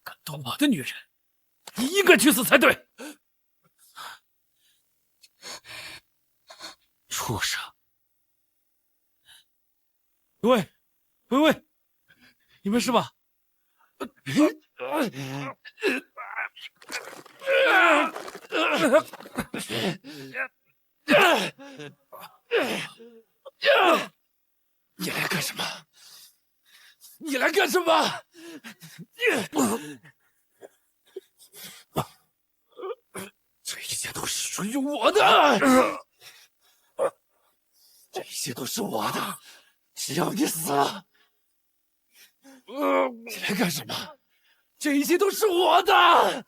敢动我的女人，你应该去死才对！畜生！喂，你没事吧？你来干什么？你来干什么？这一切都是属于我的，这一切都是我的，只要你死了，你来干什么？这一切都是我的。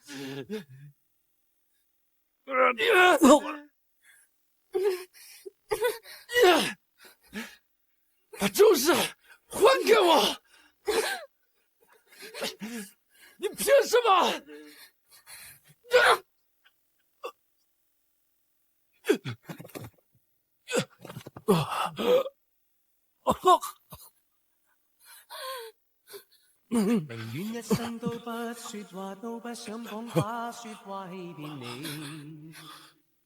把周氏还给我！你凭什么？宁愿一生都不说话，都不想讲把说话欺骗你。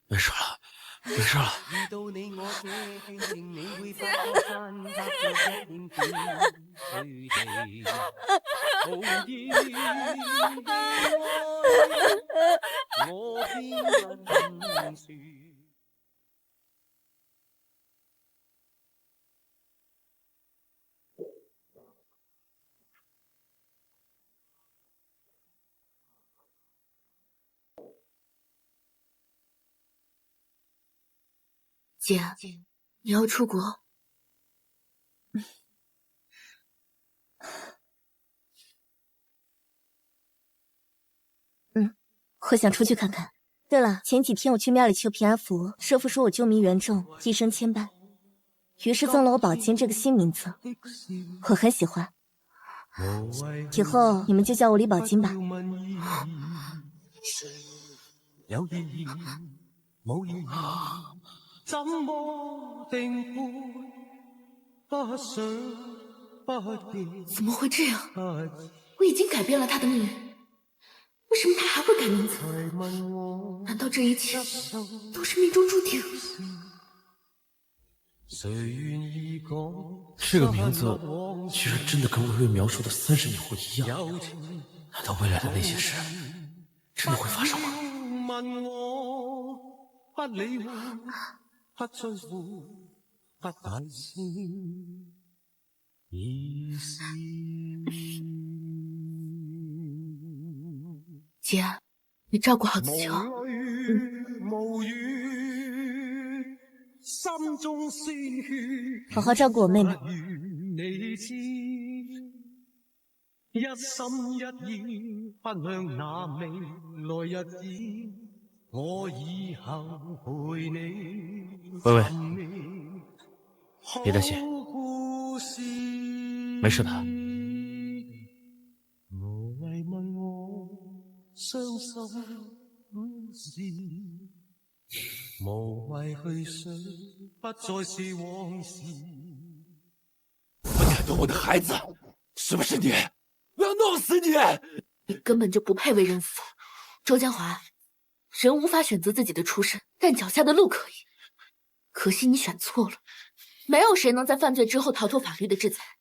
没事了，没事了。遇到你我这庆幸，你会发觉山隔着一片片水地，無言我偏不肯說。姐，你要出国？我想出去看看。对了，前几天我去庙里求平安符，师傅说我救民圆众，一生千拜，于是赠了我宝金这个新名字，我很喜欢。以后你们就叫我李宝金吧。有意義冇意義，怎麼定會不想不見？怎么会这样？我已经改变了他的命运，为什么他还会改名字？难道这一切都是命中注定？这个名字居然真的跟微微描述的30年后一样，难道未来的那些事真的会发生吗？問我不理會，不追悔，不反思，已是姐，你照顧好自己哦。無語，心中鮮血，好好照顧我妹妹。你知，一心一意分享那未來日子，我以後陪你。微微，別擔心，沒事的。伤心事，无谓去想，不再是往事。不敢动我的孩子，是不是你？我要弄死你！你根本就不配为人父，周江华。人无法选择自己的出身，但脚下的路可以。可惜你选错了，没有谁能在犯罪之后逃脱法律的制裁。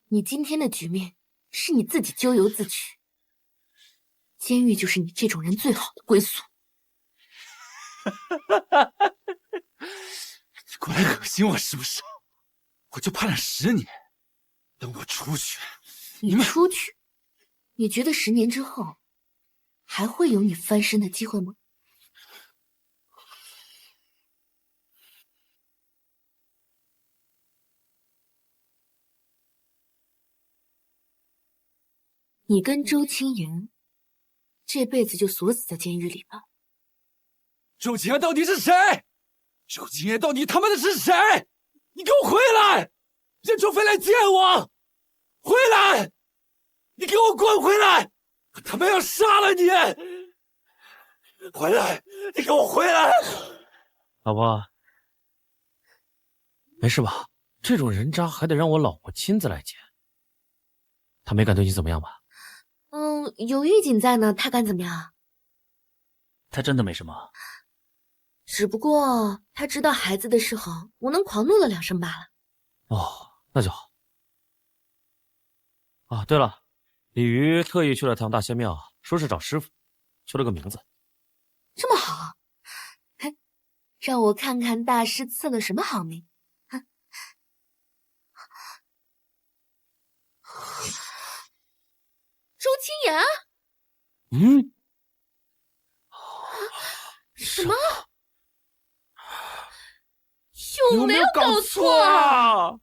你今天的局面是你自己咎由自取，监狱就是你这种人最好的归宿。你过来恶心我是不是？我就判了10年，等我出去。你出去？你觉得10年之后还会有你翻身的机会吗？你跟周青言这辈子就锁死在监狱里吧。周青言到底是谁？周青言到底他妈的是谁？你给我回来！让周飞来见我！回来！你给我滚回来！我他妈要杀了你！回来！你给我回来！老婆，没事吧？这种人渣还得让我老婆亲自来见。他没敢对你怎么样吧？有狱警在呢，他敢怎么样？他真的没什么。只不过他知道孩子的时候，我能狂怒了2声罢了。哦，那就好。啊，对了，鲤鱼特意去了趟大仙庙，说是找师傅，求了个名字。这么好，嘿，让我看看大师赐了什么好名。周青言？什么？有没有搞错啊？